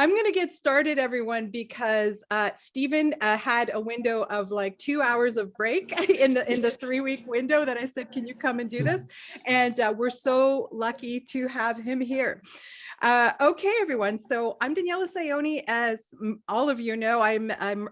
I'm going to get started, everyone, because Stephen had a window of like 2 hours of break in the 3-week window that I said, can you come and do this? And we're so lucky to have him here. Okay, everyone. So I'm Daniela Sayoni. As all of you know, I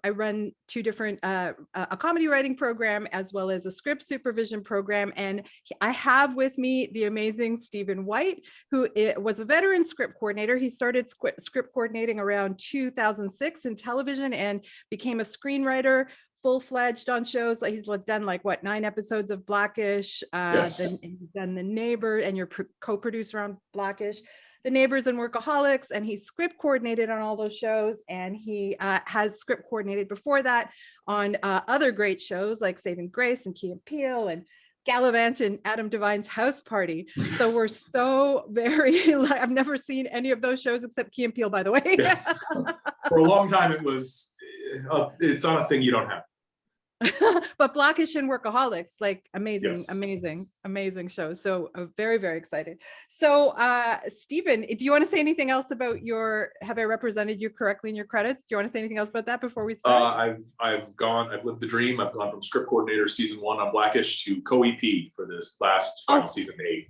run 2 different a comedy writing program as well as a script supervision program, and I have with me the amazing Stephen White, who was a veteran script coordinator. He started script coordinating around 2006 in television and became a screenwriter, full-fledged on shows. Like he's done like what 9 episodes of Blackish. Yes. Then he's done The Neighbor, and you're co-producer on Blackish, The Neighbors, and Workaholics, and he script coordinated on all those shows, and he has script coordinated before that on other great shows like Saving Grace and Key and Peele and Gallivant and Adam Devine's House Party. So we're so very, I've never seen any of those shows except Key and Peele, by the way. Yes. For a long time it was, it's not a thing you don't have. But Blackish and Workaholics, like amazing, Yes. amazing shows. So very, very excited. So Stephen, do you want to say anything else about have I represented you correctly in your credits? Do you want to say anything else about that before we start? I've lived the dream. I've gone from script coordinator season 1 on Blackish to co-EP for this last final season 8.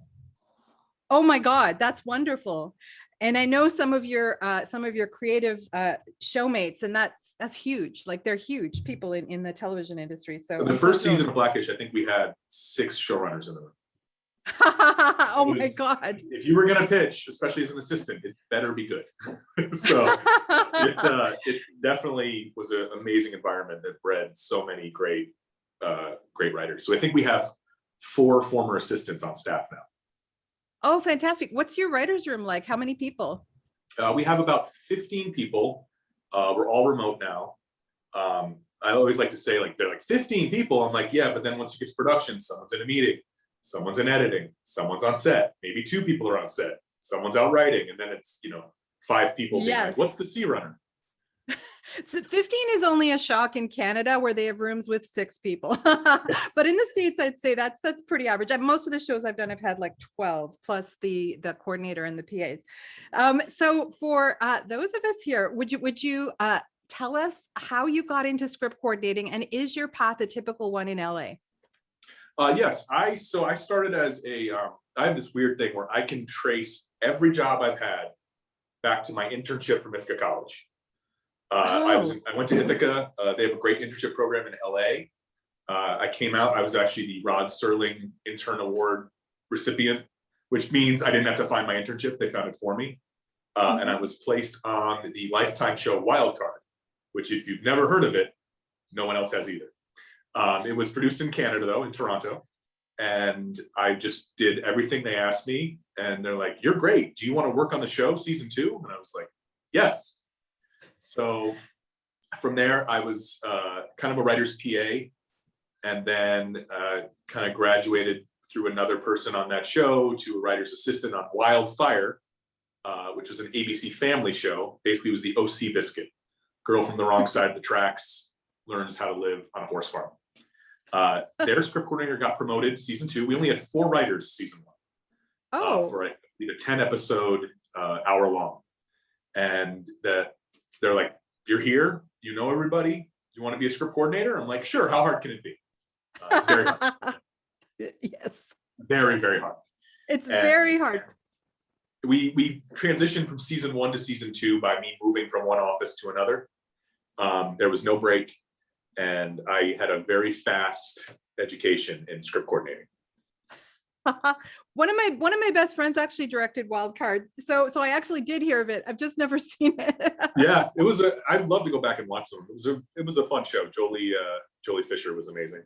Oh my God, that's wonderful. And I know some of your creative showmates, and that's huge. Like they're huge people in the television industry. So the first season of Blackish, I think we had 6 showrunners in the room. Oh my God. If you were going to pitch, especially as an assistant, it better be good. So it definitely was an amazing environment that bred so many great writers. So I think we have 4 former assistants on staff now. Oh, fantastic. What's your writer's room like? How many people? We have about 15 people. We're all remote now. I always like to say, like, they're like 15 people. I'm like, yeah, but then once you get to production, someone's in a meeting, someone's in editing, someone's on set, maybe 2 people are on set, someone's out writing, and then it's, 5 people being like, what's the C runner? So 15 is only a shock in Canada where they have rooms with 6 people. But in the States, I'd say that's pretty average. Most of the shows I've done, I've had like 12 plus the coordinator and the PAs. So for those of us here, would you tell us how you got into script coordinating, and is your path a typical one in LA? Yes, I started as I have this weird thing where I can trace every job I've had back to my internship from Ithaca College. I went to Ithaca. They have a great internship program in LA. I came out, I was actually the Rod Serling Intern Award recipient, which means I didn't have to find my internship. They found it for me. And I was placed on the Lifetime show Wildcard, which if you've never heard of it, no one else has either. It was produced in Canada though, in Toronto. And I just did everything they asked me. And they're like, you're great. Do you want to work on the show season 2? And I was like, yes. So from there, I was kind of a writer's PA, and then kind of graduated through another person on that show to a writer's assistant on Wildfire, which was an ABC family show. Basically, it was the OC Biscuit. Girl from the wrong side of the tracks learns how to live on a horse farm. Their script coordinator got promoted season 2. We only had 4 writers season 1 for a 10 episode hour long. And they're like, you're here, you know everybody, do you want to be a script coordinator? I'm like, sure, how hard can it be? It's very hard. Yes. Very, very hard. It's very hard. We transitioned from season 1 to season 2 by me moving from one office to another. There was no break, and I had a very fast education in script coordinating. One of my best friends actually directed Wildcard, so I actually did hear of it. I've just never seen it. Yeah, I'd love to go back and watch them. It was a fun show. Jolie Fisher was amazing.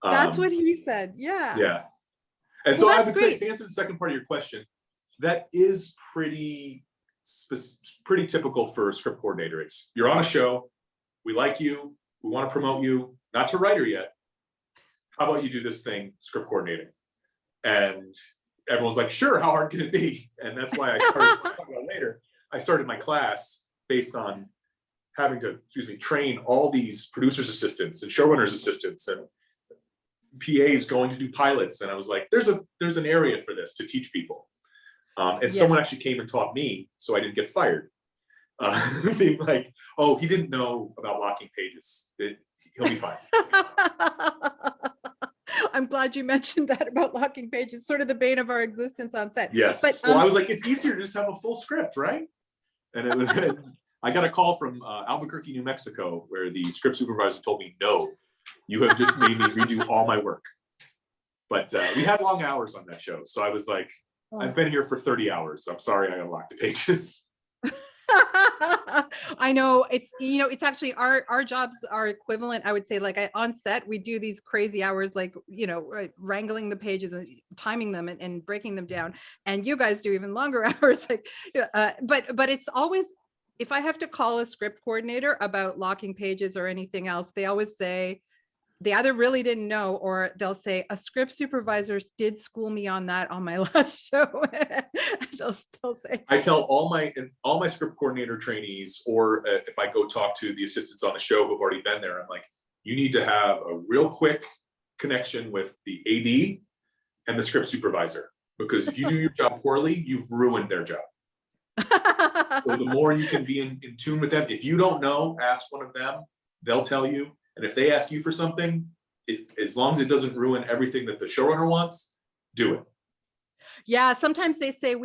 That's what he said. Yeah. Yeah. And so I would say, to answer the second part of your question, that is pretty typical for a script coordinator. It's, you're on a show, we like you, we want to promote you, not to writer yet. How about you do this thing, script coordinating? And everyone's like, sure, how hard can it be? And that's why I started later. I started my class based on having to, train all these producers' assistants and showrunners' assistants and PAs going to do pilots. And I was like, there's an area for this to teach people. And someone actually came and taught me, so I didn't get fired. being like, oh, he didn't know about locking pages. He'll be fine. I'm glad you mentioned that about locking pages, sort of the bane of our existence on set. Yes. But Well, I was like, it's easier to just have a full script, right? And it was, I got a call from Albuquerque, New Mexico, where the script supervisor told me, no, you have just made me redo all my work. But we had long hours on that show. So I was like, I've been here for 30 hours. I'm sorry I unlocked the pages. I know it's actually our jobs are equivalent. I would say like on set, we do these crazy hours, like, wrangling the pages and timing them and breaking them down. And you guys do even longer hours. Like, but it's always, if I have to call a script coordinator about locking pages or anything else, they always say, they either really didn't know, or they'll say a script supervisor did school me on that on my last show. they'll say. I tell all my script coordinator trainees, or if I go talk to the assistants on the show who've already been there, I'm like, you need to have a real quick connection with the AD and the script supervisor, because if you do your job poorly, you've ruined their job. So the more you can be in tune with them, if you don't know, ask one of them, they'll tell you. And if they ask you for something, as long as it doesn't ruin everything that the showrunner wants, do it. Yeah, sometimes they say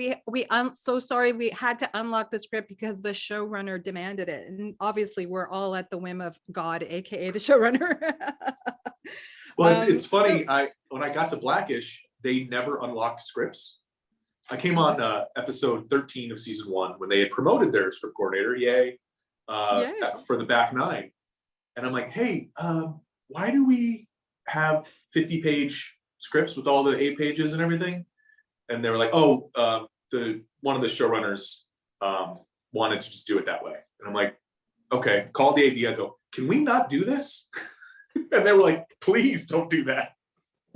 so sorry, we had to unlock the script because the showrunner demanded it. And obviously we're all at the whim of God, aka the showrunner. Well, it's funny. When I got to Blackish, they never unlocked scripts. I came on episode 13 of season 1 when they had promoted their script coordinator, yay. For the back 9. And I'm like, hey, why do we have 50-page scripts with all the 8 pages and everything? And they were like, oh, one of the showrunners wanted to just do it that way. And I'm like, okay, call the AD. I go, can we not do this? And they were like, please don't do that.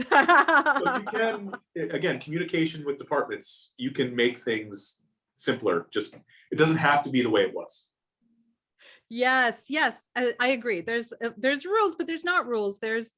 But you can, again, communication with departments, you can make things simpler. Just, it doesn't have to be the way it was. Yes, I agree. There's rules, but there's not rules. There's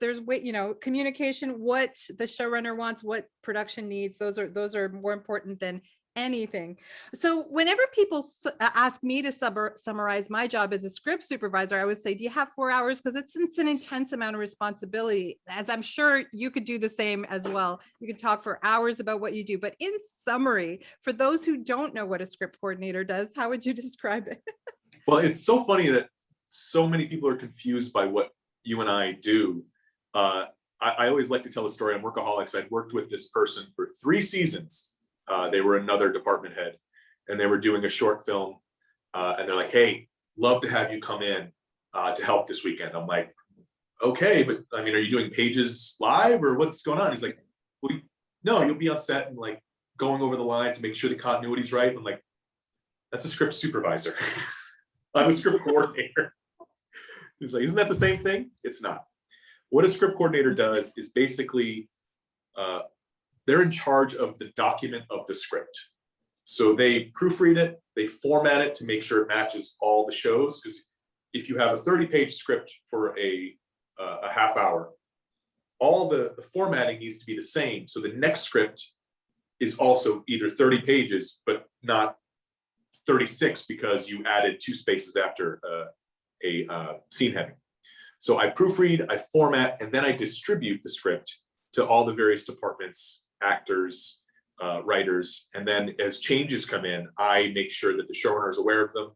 communication, what the showrunner wants, what production needs. Those are more important than anything. So whenever people ask me to summarize my job as a script supervisor, I would say, do you have 4 hours? Because it's an intense amount of responsibility, as I'm sure you could do the same as well. You could talk for hours about what you do, but in summary, for those who don't know what a script coordinator does, how would you describe it? Well, it's so funny that so many people are confused by what you and I do. I always like to tell a story on Workaholics. I'd worked with this person for 3 seasons. They were another department head, and they were doing a short film. And they're like, hey, love to have you come in to help this weekend. I'm like, okay, but I mean, are you doing pages live or what's going on? He's like, well, no, you'll be on set and like going over the lines and make sure the continuity's right. I'm like, that's a script supervisor. I'm a script coordinator. He's like, isn't that the same thing? It's not. What a script coordinator does is basically, they're in charge of the document of the script. So they proofread it, they format it to make sure it matches all the shows. Because if you have a 30-page script for a half hour, all the formatting needs to be the same. So the next script is also either 30 pages, but not 36 because you added 2 spaces after a scene heading. So I proofread, I format, and then I distribute the script to all the various departments, actors, writers. And then as changes come in, I make sure that the showrunner is aware of them,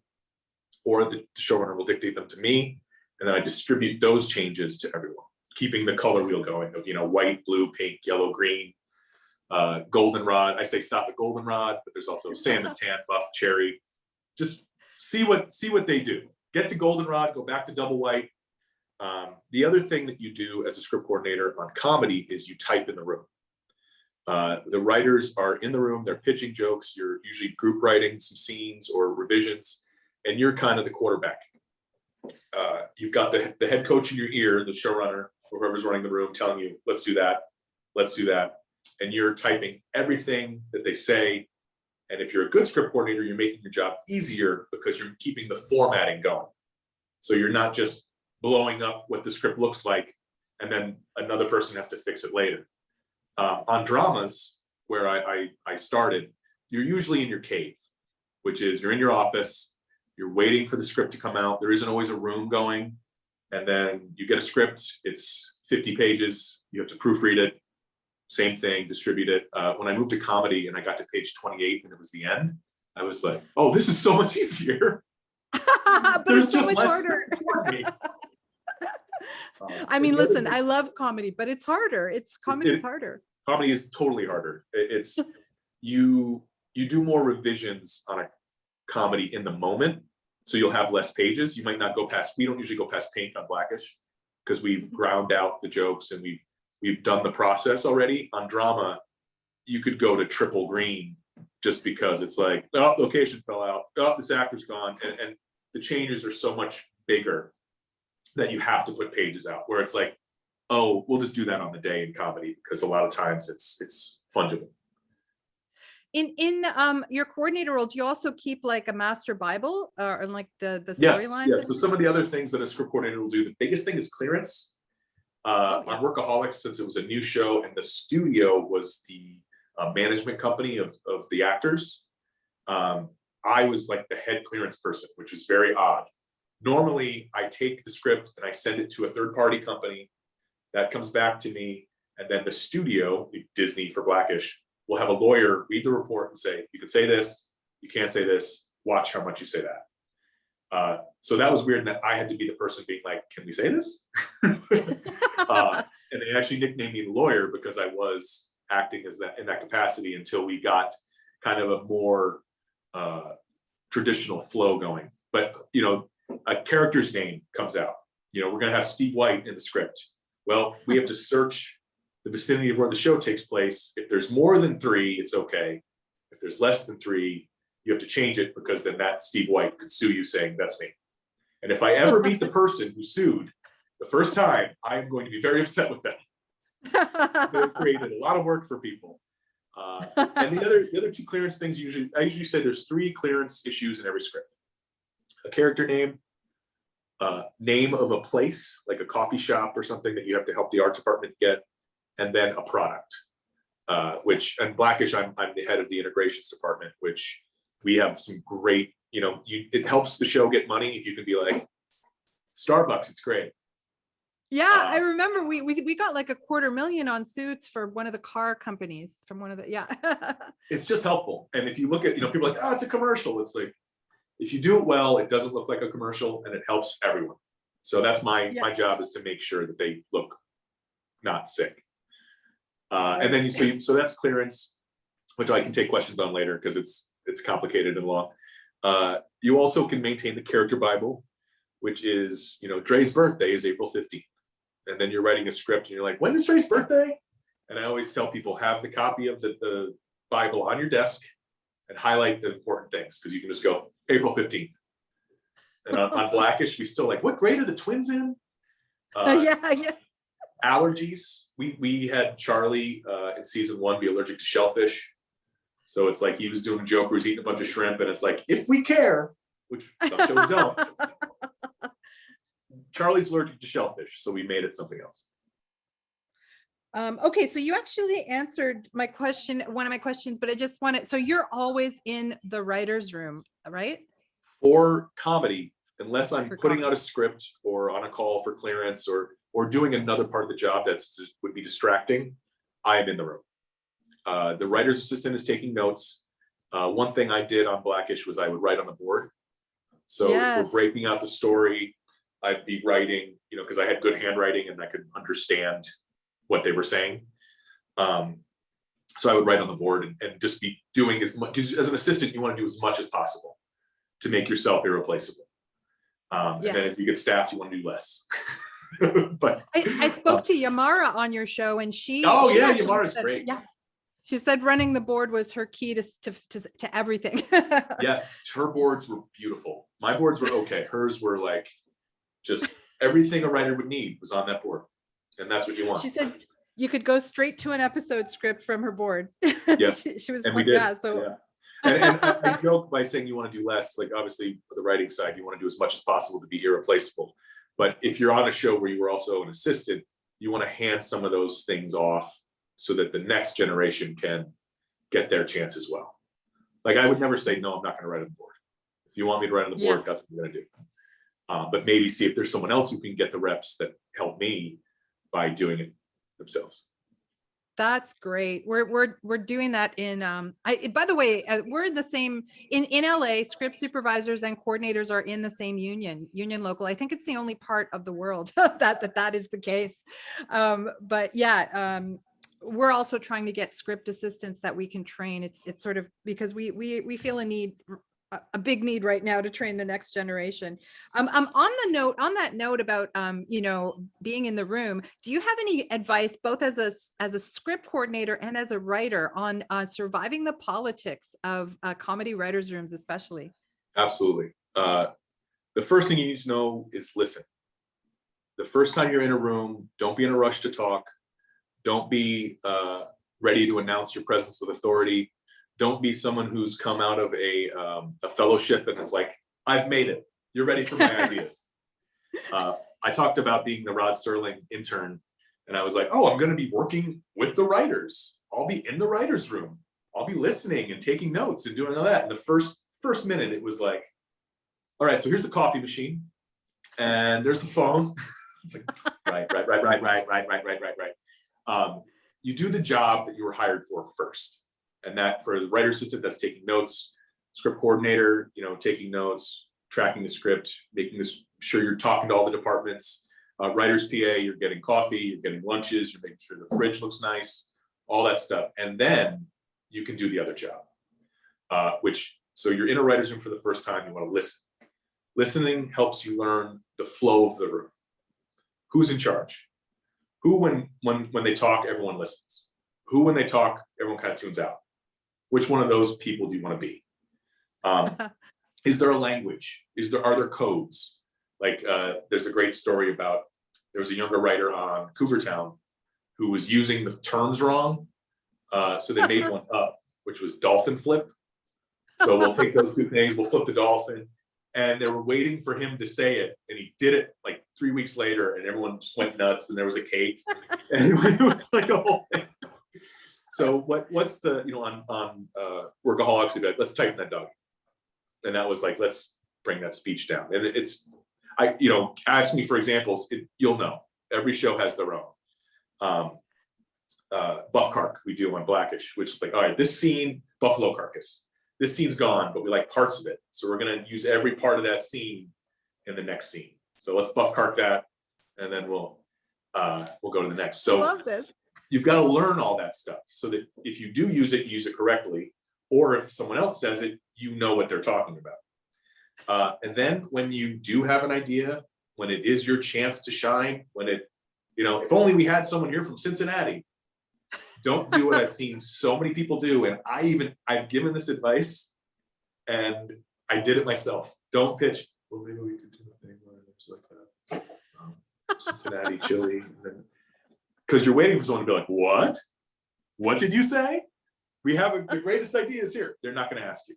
or the showrunner will dictate them to me. And then I distribute those changes to everyone, keeping the color wheel going of, white, blue, pink, yellow, green, goldenrod. I say stop at goldenrod, but there's also salmon, tan, buff, cherry. Just see what they do. Get to goldenrod, go back to double white. The other thing that you do as a script coordinator on comedy is you type in the room. The writers are in the room, they're pitching jokes, you're usually group writing some scenes or revisions, and you're kind of the quarterback. You've got the head coach in your ear, the showrunner, or whoever's running the room, telling you, let's do that, let's do that. And you're typing everything that they say. And if you're a good script coordinator, you're making your job easier because you're keeping the formatting going. So you're not just blowing up what the script looks like, and then another person has to fix it later. On dramas, where I started, you're usually in your cave, which is you're in your office, You're waiting for the script to come out. There isn't always a room going. And then you get a script, it's 50 pages. You have to proofread it. Same thing, distribute it. When I moved to comedy and I got to page 28 and it was the end, I was like, oh, this is so much easier. But There's it's so just much less harder. for me. I mean, listen, I love comedy, but it's harder. Comedy is harder. Comedy is totally harder. It's you do more revisions on a comedy in the moment, so you'll have less pages. You might not go past. We don't usually go past paint on Blackish because we've ground out the jokes and we've done the process already. On drama, you could go to triple green just because it's like, oh, location fell out. Oh, this actor's gone, and the changes are so much bigger that you have to put pages out. Where it's like, oh, we'll just do that on the day in comedy because a lot of times it's fungible. In your coordinator role, do you also keep like a master Bible or like the storylines? Yes. So some of the other things that a script coordinator will do, the biggest thing is clearance. On Workaholics, since it was a new show and the studio was the management company of the actors, I was like the head clearance person, which is very odd. Normally, I take the script and I send it to a third-party company that comes back to me, and then the studio, Disney for Blackish, will have a lawyer read the report and say, you can say this, you can't say this, watch how much you say that. So that was weird that I had to be the person being like, can we say this? And they actually nicknamed me the lawyer because I was acting as that in that capacity until we got kind of a more traditional flow going. But, you know, a character's name comes out. You know, we're going to have Steve White in the script. Well, we have to search the vicinity of where the show takes place. If there's more than 3, it's okay. If there's less than 3, you have to change it because then that Steve White could sue you saying that's me. And if I ever meet the person who sued the first time, I am going to be very upset with them. They've created a lot of work for people. And the other 2 clearance things, I usually say there's 3 clearance issues in every script. A character name, name of a place, like a coffee shop or something that you have to help the art department get, and then a product, which, and Blackish, I'm the head of the integrations department, which we have some great, you know, it helps the show get money if you can be like, Starbucks, it's great. Yeah, I remember we got like $250,000 on suits for one of the car companies from one of the, It's just helpful. And if you look at, you know, people are like, oh, it's a commercial. It's like, if you do it well, it doesn't look like a commercial and it helps everyone. So that's my job, is to make sure that they look not sick. And then so that's clearance, which I can take questions on later because it's complicated and long. You also can maintain the character Bible, which is, you know, Dre's birthday is April 15th. And then you're writing a script and you're like, when is Dre's birthday? And I always tell people, have the copy of the Bible on your desk and highlight the important things, because you can just go April 15th. And on Blackish, we still like, what grade are the twins in? Allergies. We had Charlie in season 1 be allergic to shellfish. So it's like he was doing a joke where he's eating a bunch of shrimp, and it's like, if we care, which some shows don't. Charlie's allergic to shellfish, so we made it something else. Okay, so you actually answered my question, one of my questions, but I just wanted, so you're always in the writer's room, right? For comedy, unless I'm putting out a script or on a call for clearance or doing another part of the job would be distracting, I am in the room. The writer's assistant is taking notes. One thing I did on Blackish was I would write on the board. So if we're breaking out the story, I'd be writing, you know, because I had good handwriting and I could understand what they were saying. So I would write on the board and just be doing as much, because as an assistant, you want to do as much as possible to make yourself irreplaceable. And then if you get staffed, you want to do less. But I spoke to Yamara on your show, and she Yamara's great. Yeah, she said running the board was her key to everything. Yes, her boards were beautiful. My boards were okay. Hers were like, just everything a writer would need was on that board, and that's what you want. She said you could go straight to an episode script from her board. Yeah, she was, and we did. Yeah, so. Yeah. And I joke by saying you want to do less. Like, obviously, for the writing side, you want to do as much as possible to be irreplaceable. But if you're on a show where you were also an assistant, you want to hand some of those things off so that the next generation can get their chance as well. Like, I would never say, no, I'm not going to write on the board. If you want me to write on the board, that's what we're going to do. But maybe see if there's someone else who can get the reps that help me by doing it themselves. That's great. We're doing that in by the way, we're in the same in LA. Script supervisors and coordinators are in the same union local. I think it's the only part of the world that is the case. But yeah, we're also trying to get script assistants that we can train. It's sort of because we feel a big need right now to train the next generation. On that note about being in the room, do you have any advice, both as a script coordinator and as a writer, on surviving the politics of comedy writers' rooms, especially? Absolutely. The first thing you need to know is listen. The first time you're in a room, don't be in a rush to talk. Don't be ready to announce your presence with authority. Don't be someone who's come out of a fellowship and is like, I've made it. You're ready for my ideas. I talked about being the Rod Serling intern, and I was like, oh, I'm going to be working with the writers. I'll be in the writer's room. I'll be listening and taking notes and doing all that. And the first minute, it was like, all right, so here's the coffee machine, and there's the phone. It's like, right. You do the job that you were hired for first. And that for the writer assistant, that's taking notes, script coordinator, taking notes, tracking the script, making sure you're talking to all the departments, writer's PA, you're getting coffee, you're getting lunches, you're making sure the fridge looks nice, all that stuff. And then you can do the other job, so you're in a writer's room for the first time, you want to listen. Listening helps you learn the flow of the room. Who's in charge? Who, when they talk, everyone listens. Who, when they talk, everyone kind of tunes out. Which one of those people do you want to be? Is there a language? Are there codes? Like there's a great story about, there was a younger writer on Cougar Town who was using the terms wrong. So they made one up, which was dolphin flip. So we'll take those two things, we'll flip the dolphin. And they were waiting for him to say it. And he did it like 3 weeks later, and everyone just went nuts, and there was a cake. And it was like a whole thing. So what's the, on Workaholics, you'd be like, let's tighten that dog. And that was like, let's bring that speech down. And ask me for examples, you'll know. Every show has their own. Buff Cark, we do on Blackish, which is like, all right, this scene, buffalo carcass. This scene's gone, but we like parts of it. So we're going to use every part of that scene in the next scene. So let's Buff Cark that, and then we'll go to the next. So I love this. You've got to learn all that stuff so that if you do use it correctly, or if someone else says it, you know what they're talking about. And then when you do have an idea, when it is your chance to shine, if only we had someone here from Cincinnati. Don't do what I've seen so many people do. And I've given this advice, and I did it myself. Don't pitch, well, maybe we could do a thing where there's like a Cincinnati chili. Because you're waiting for someone to be like, what? What did you say? We have the greatest ideas here. They're not going to ask you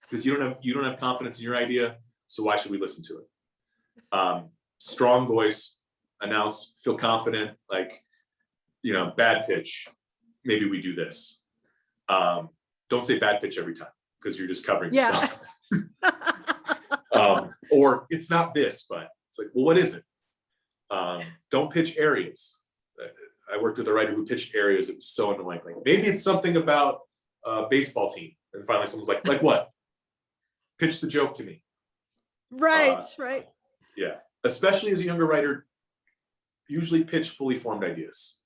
because you don't have confidence in your idea. So why should we listen to it? Strong voice, announce, feel confident, bad pitch. Maybe we do this. Don't say bad pitch every time because you're just covering yourself. Or it's not this, but it's like, well, what is it? Don't pitch areas. I worked with a writer who pitched areas. It was so annoying. Like, maybe it's something about a baseball team. And finally someone's like what? Pitch the joke to me. Right. Yeah. Especially as a younger writer, usually pitch fully formed ideas.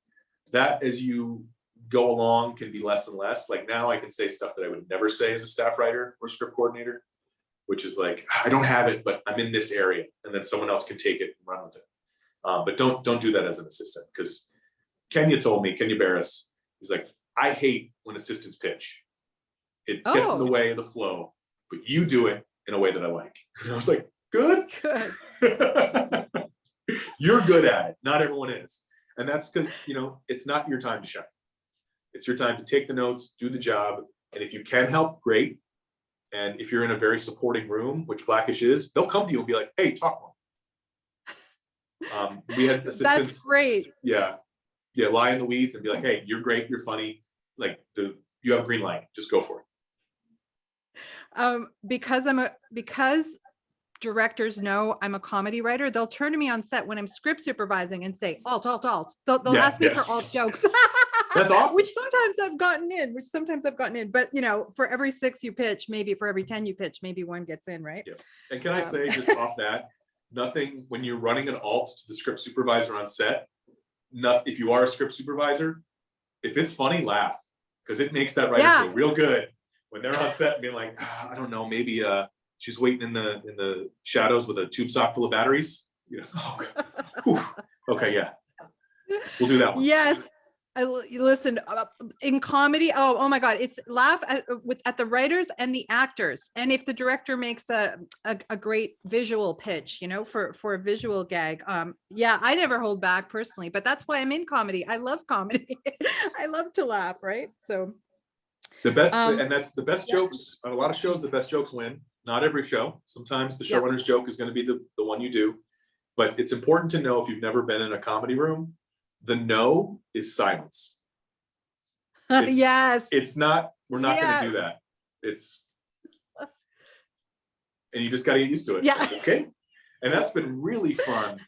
That as you go along can be less and less. Like now I can say stuff that I would never say as a staff writer or script coordinator, which is like, I don't have it, but I'm in this area. And then someone else can take it and run with it. But don't do that as an assistant, because Kenya Barris, he's like, I hate when assistants pitch. It gets in the way of the flow, but you do it in a way that I like. And I was like, good. You're good at it. Not everyone is. And that's because, it's not your time to shine. It's your time to take the notes, do the job. And if you can help, great. And if you're in a very supporting room, which Blackish is, they'll come to you and be like, hey, talk more. We had assistants. That's great. Yeah, lie in the weeds and be like, hey, you're great, you're funny. Like you have a green light, just go for it. Because directors know I'm a comedy writer, they'll turn to me on set when I'm script supervising and say, alt, alt, alt. They'll ask me for alt jokes. That's awesome. Which sometimes I've gotten in, but for every 6 you pitch, maybe for every 10 you pitch, maybe 1 gets in, right? Yeah. And can I say just off that, nothing, when you're running an alt to the script supervisor on set, if you are a script supervisor, if it's funny, laugh, because it makes that writer feel real good when they're on set and being like, I don't know, maybe she's waiting in the shadows with a tube sock full of batteries. Okay, yeah, we'll do that one. Yes. Listen, in comedy, oh my God, it's laugh at the writers and the actors. And if the director makes a great visual pitch, for a visual gag, I never hold back personally, but that's why I'm in comedy. I love comedy. I love to laugh, right? So the best, and that's the best jokes. On a lot of shows, the best jokes win. Not every show. Sometimes the showrunner's joke is going to be the one you do. But it's important to know, if you've never been in a comedy room, the no is silence. Yes. It's not, we're not going to do that. And you just got to get used to it. Yeah. Okay. And that's been really fun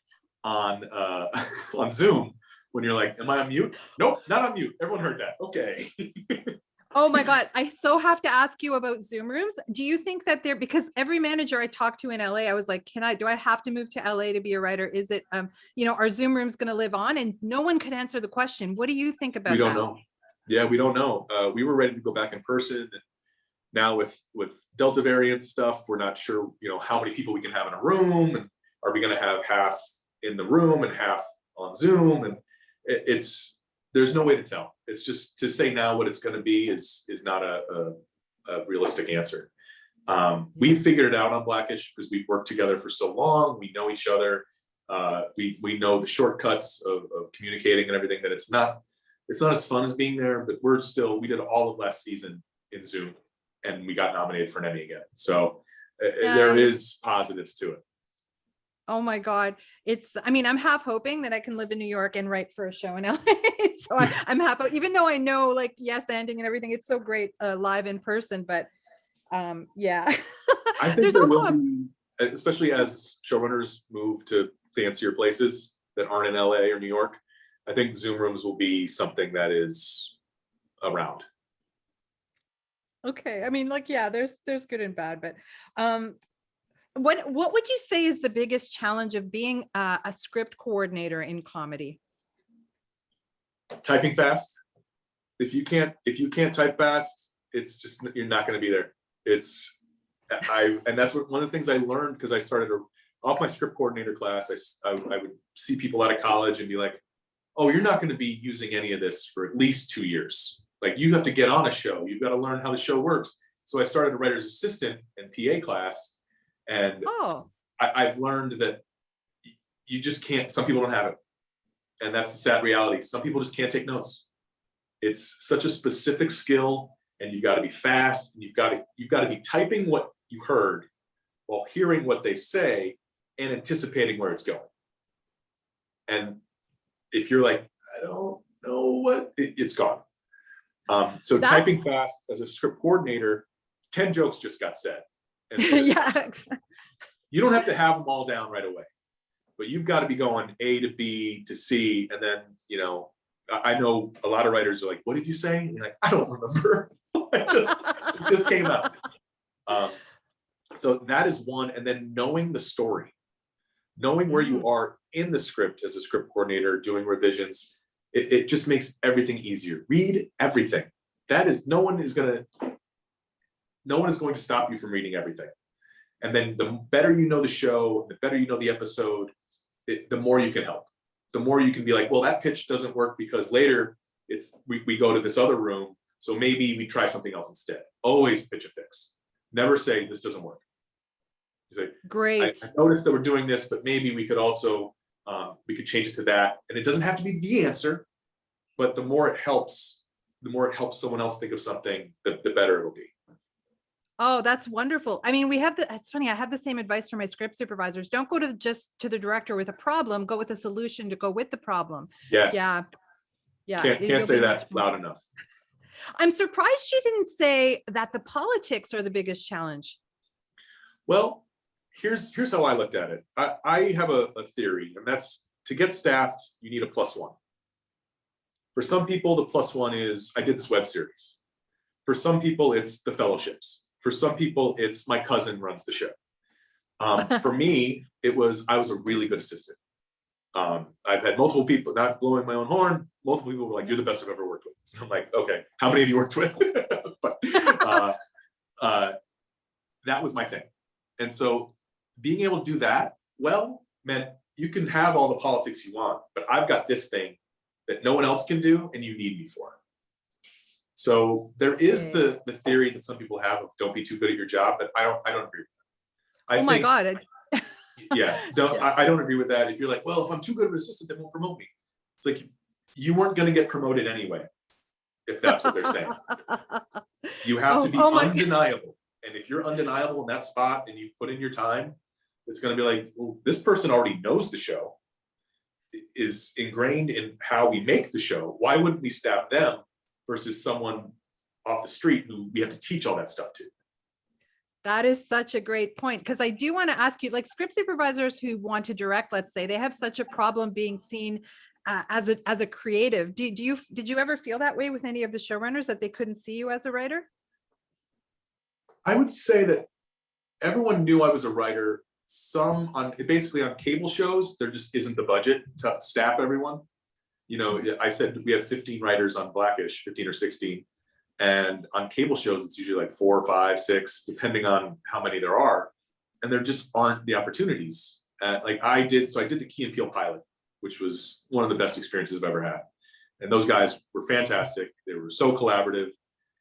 on Zoom, when you're like, am I on mute? Nope, not on mute. Everyone heard that. Okay. Oh my God. I so have to ask you about Zoom rooms. Do you think that because every manager I talked to in LA, I was like, do I have to move to LA to be a writer? Is it, are Zoom rooms going to live on? And no one could answer the question. What do you think about that? We don't know. Yeah, we don't know. We were ready to go back in person. And now with Delta variant stuff, we're not sure, how many people we can have in a room. And are we going to have half in the room and half on Zoom? And there's no way to tell. It's just, to say now what it's going to be is not a realistic answer. We figured it out on Blackish because we've worked together for so long. We know each other. We know the shortcuts of communicating and everything, that it's not as fun as being there, but we did all of last season in Zoom, and we got nominated for an Emmy again. So there is positives to it. Oh my God. I'm half hoping that I can live in New York and write for a show in LA. So I'm half, even though I know yes, ending and everything, it's so great live in person, but yeah. I think there will be, especially as showrunners move to fancier places that aren't in LA or New York, I think Zoom rooms will be something that is around. Okay. There's good and bad, but what would you say is the biggest challenge of being a script coordinator in comedy? Typing fast. If you can't type fast, it's just, you're not going to be there. And that's one of the things I learned, because I started off my script coordinator class. I would see people out of college and be like, oh, you're not going to be using any of this for at least 2 years. Like, you have to get on a show. You've got to learn how the show works. So I started a writer's assistant and PA class. And I've learned that you just can't, some people don't have it. And that's the sad reality. Some people just can't take notes. It's such a specific skill, and you've got to be fast, and you've got to be typing what you heard while hearing what they say and anticipating where it's going. And if you're like, I don't know what, it's gone. So typing fast as a script coordinator, 10 jokes just got said. And you don't have to have them all down right away, but you've got to be going A to B to C. And then, I know a lot of writers are like, what did you say? And you're like, I don't remember. It just came out. So that is one. And then knowing the story, knowing where you are in the script as a script coordinator, doing revisions, it just makes everything easier. Read everything. No one is going to stop you from reading everything. And then the better you know the show, the better you know the episode, the more you can help. The more you can be like, well, that pitch doesn't work because later we go to this other room, so maybe we try something else instead. Always pitch a fix. Never say this doesn't work. You say, great. I noticed that we're doing this, but maybe we could also we could change it to that. And it doesn't have to be the answer, but the more it helps someone else think of something, the better it'll be. Oh, that's wonderful. It's funny. I have the same advice for my script supervisors. Don't go to the director with a problem, go with a solution to go with the problem. Yes. Yeah. Yeah. Can't say that loud enough. I'm surprised she didn't say that the politics are the biggest challenge. Well, here's how I looked at it. I have a theory, and that's to get staffed, you need a +1. For some people, the +1 is I did this web series. For some people, it's the fellowships. For some people, it's my cousin runs the show. For me, I was a really good assistant. I've had multiple people, not blowing my own horn, multiple people were like, you're the best I've ever worked with. I'm like, okay, how many have you worked with? But that was my thing. And so being able to do that well meant you can have all the politics you want, but I've got this thing that no one else can do and you need me for. So there is the theory that some people have of don't be too good at your job, but I don't agree with that. My God. Yeah, I don't agree with that. If you're like, well, if I'm too good of an assistant, they won't promote me. It's like you weren't going to get promoted anyway, if that's what they're saying. You have to be undeniable. And if you're undeniable in that spot and you put in your time, it's going to be like, well, this person already knows the show, is ingrained in how we make the show. Why wouldn't we staff them versus someone off the street who we have to teach all that stuff to? That is such a great point, because I do want to ask you, like script supervisors who want to direct, let's say, they have such a problem being seen as a creative. Did you ever feel that way with any of the showrunners, that they couldn't see you as a writer? I would say that everyone knew I was a writer. Basically on cable shows, there just isn't the budget to staff everyone. You know, I said we have 15 writers on Blackish, 15 or 16. And on cable shows, it's usually like 4 or 5, 6, depending on how many there are. And there just aren't the opportunities. Like I did the Key and Peele pilot, which was one of the best experiences I've ever had. And those guys were fantastic. They were so collaborative.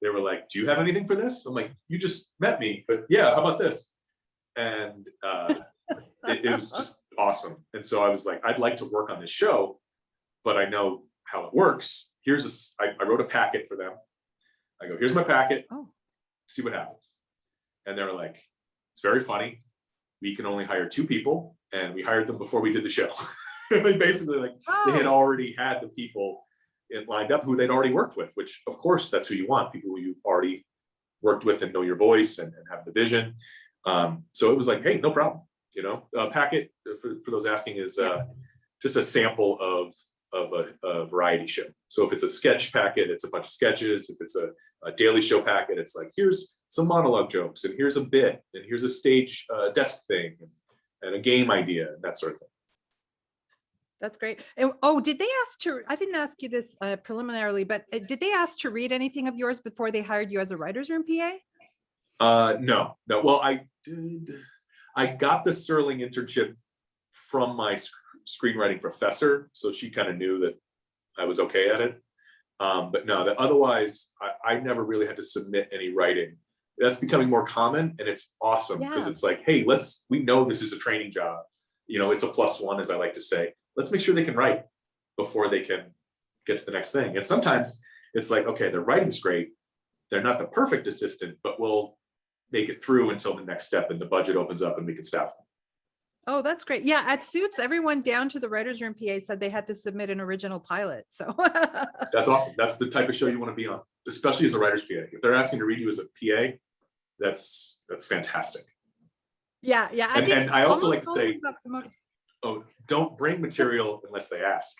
They were like, do you have anything for this? I'm like, you just met me, but yeah, how about this? And it was just awesome. And so I was like, I'd like to work on this show, but I know how it works. I wrote a packet for them. I go, here's my packet, see what happens. And they were like, it's very funny. We can only hire 2 people. And we hired them before we did the show. Basically, like they had already had the people lined up who they'd already worked with, which of course, that's who you want, people who you've already worked with and know your voice and have the vision. So it was like, hey, no problem. You know, a packet, for those asking, is just a sample of a variety show. So if it's a sketch packet, it's a bunch of sketches. If it's a daily show packet, it's like, here's some monologue jokes, and here's a bit, and here's a stage desk thing, and a game idea, and that sort of thing. That's great. And, did they ask I didn't ask you this preliminarily, but did they ask to read anything of yours before they hired you as a writer's room PA? No. Well, I got the Sterling internship from my screenwriting professor, so she kind of knew that I was okay at it. But no, otherwise I never really had to submit any writing. That's becoming more common, and it's awesome because it's like, hey, we know this is a training job. You know, it's a +1, as I like to say. Let's make sure they can write before they can get to the next thing. And sometimes it's like, okay, their writing's great. They're not the perfect assistant, but we'll make it through until the next step and the budget opens up and we can staff them. Oh, that's great. Yeah, at Suits, everyone down to the writer's room PA said they had to submit an original pilot. So that's awesome. That's the type of show you want to be on, especially as a writer's PA. If they're asking to read you as a PA, that's fantastic. Yeah. And I also like to say, don't bring material unless they ask.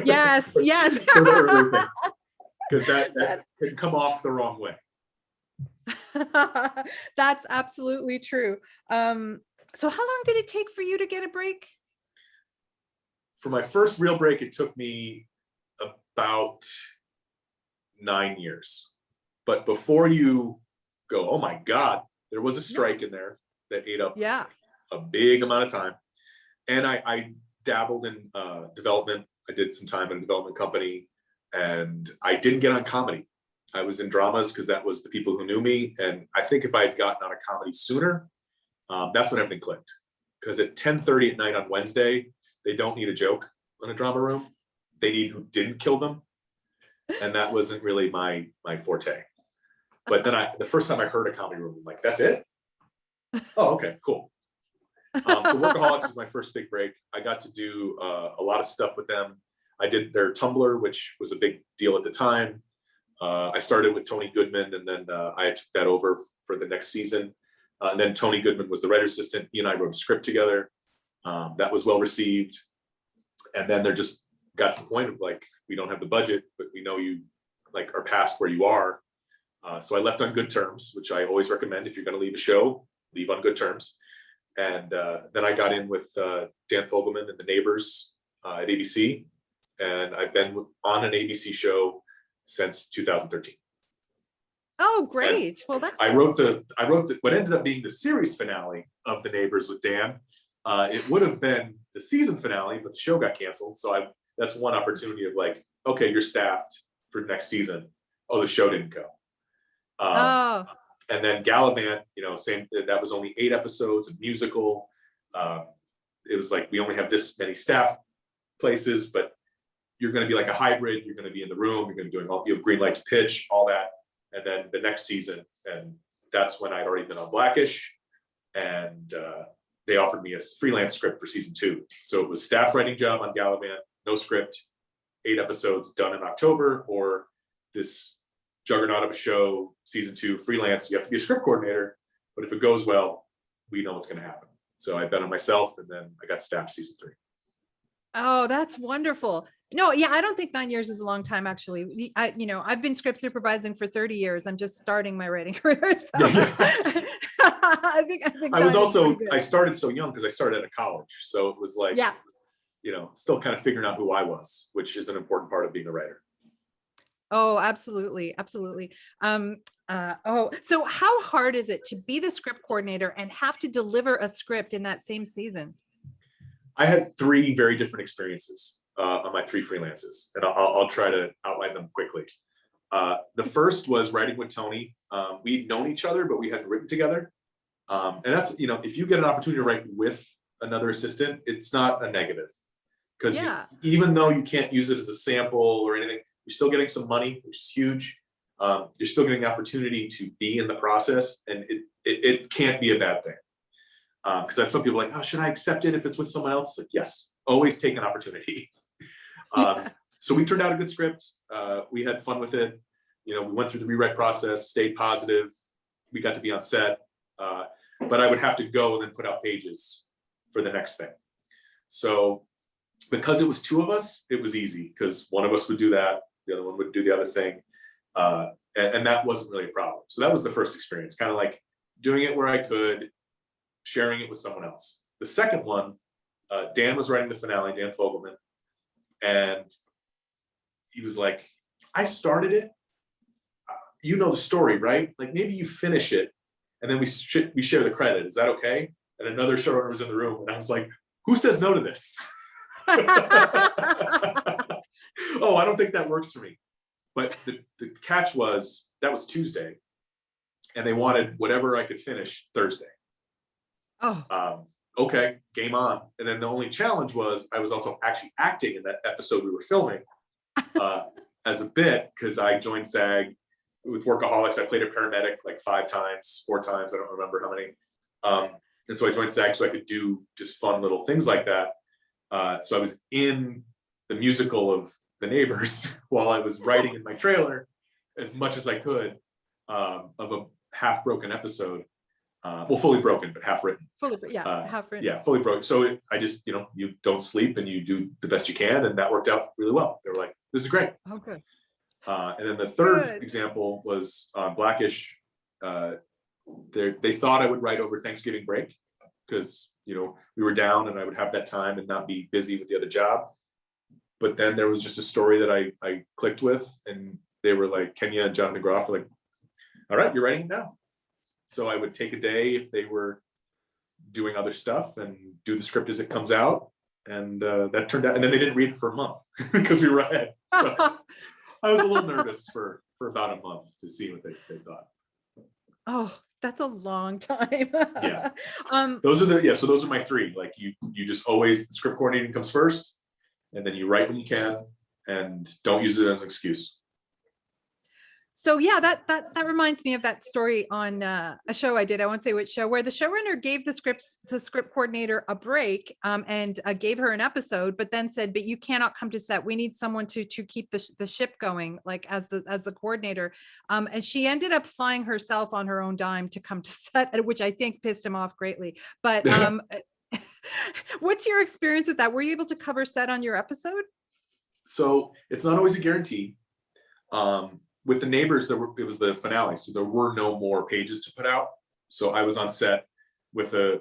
Yes. Because that can come off the wrong way. That's absolutely true. So how long did it take for you to get a break? For my first real break, it took me about 9 years. But before you go, oh my God, there was a strike in there that ate up a big amount of time. And I dabbled in development. I did some time in a development company, and I didn't get on comedy. I was in dramas because that was the people who knew me. And I think if I had gotten on a comedy sooner, that's when everything clicked. Because at 10:30 at night on Wednesday, they don't need a joke in a drama room. They need who didn't kill them. And that wasn't really my forte. But then the first time I heard a comedy room, I'm like, that's it? Oh, okay, cool. So Workaholics was my first big break. I got to do a lot of stuff with them. I did their Tumblr, which was a big deal at the time. I started with Tony Goodman, and then I took that over for the next season. And then Tony Goodman was the writer's assistant. He and I wrote a script together. That was well received. And then there just got to the point of like, we don't have the budget, but we know you like are past where you are. So I left on good terms, which I always recommend. If you're going to leave a show, leave on good terms. And then I got in with Dan Fogelman and the Neighbors at ABC. And I've been on an ABC show since 2013. Oh, great. And well, I wrote what ended up being the series finale of The Neighbors with Dan. It would have been the season finale, but the show got canceled. So that's one opportunity of like, okay, you're staffed for next season. Oh, the show didn't go. And then Gallivant, same, that was only 8 episodes, a musical. It was like, we only have this many staff places, but you're going to be like a hybrid. You're going to be in the room. You're going to be doing you have green light to pitch, all that. And then the next season, and that's when I'd already been on Blackish, and they offered me a freelance script for season 2. So it was staff writing job on Gallivant, no script, 8 episodes done in October, or this juggernaut of a show, season 2, freelance. You have to be a script coordinator, but if it goes well, we know what's going to happen. So I bet on myself, and then I got staffed season 3. Oh, that's wonderful. No, yeah, I don't think 9 years is a long time, actually. I've been script supervising for 30 years. I'm just starting my writing career. So I think I started so young because I started at a college. So it was like, still kind of figuring out who I was, which is an important part of being a writer. Oh, absolutely. Absolutely. So how hard is it to be the script coordinator and have to deliver a script in that same season? I had 3 very different experiences on my 3 freelances, and I'll try to outline them quickly. The first was writing with Tony. We'd known each other, but we hadn't written together. And that's, if you get an opportunity to write with another assistant, it's not a negative, because even though you can't use it as a sample or anything, you're still getting some money, which is huge. You're still getting the opportunity to be in the process, and it can't be a bad thing. Because I have some people like, oh, should I accept it if it's with someone else? Like, yes, always take an opportunity. So we turned out a good script. We had fun with it. We went through the rewrite process, stayed positive. We got to be on set, but I would have to go and then put out pages for the next thing. So because it was 2 of us, it was easy because one of us would do that, the other one would do the other thing. And that wasn't really a problem. So that was the first experience, kind of like doing it where I could, sharing it with someone else. The second one, Dan was writing the finale, Dan Fogelman, and he was like, I started it. You know the story, right? Like maybe you finish it and then we share the credit. Is that okay? And another showrunner was in the room, and I was like, who says no to this? Oh, I don't think that works for me. But the catch was, that was Tuesday, and they wanted whatever I could finish Thursday. Oh. Okay, game on. And then the only challenge was I was also actually acting in that episode we were filming as a bit, because I joined SAG with Workaholics. I played a paramedic like 4 times, I don't remember how many. And so I joined SAG so I could do just fun little things like that. So I was in the musical of The Neighbors while I was writing in my trailer as much as I could of a half broken episode. Well, fully broken, but half written. Half written. Yeah, fully broken. So I just, you don't sleep and you do the best you can, and that worked out really well. They were like, "This is great." Okay. And then the third example was Blackish. They thought I would write over Thanksgiving break because we were down and I would have that time and not be busy with the other job. But then there was just a story that I clicked with, and they were like, Kenya and John McGrath were like, "All right, you're writing it now." So I would take a day if they were doing other stuff and do the script as it comes out. And that turned out, and then they didn't read it for a month because we were ahead. So I was a little nervous for about a month to see what they thought. Oh, that's a long time. Yeah. Those are my 3. Like you just always, the script coordinating comes first, and then you write when you can, and don't use it as an excuse. So yeah, that reminds me of that story on a show I did. I won't say which show, where the showrunner gave the script coordinator a break, and gave her an episode, but then said, "But you cannot come to set. We need someone to keep the ship going, like as the coordinator." And she ended up flying herself on her own dime to come to set, which I think pissed him off greatly. But what's your experience with that? Were you able to cover set on your episode? So it's not always a guarantee. With the neighbors, it was the finale, so there were no more pages to put out. So I was on set with a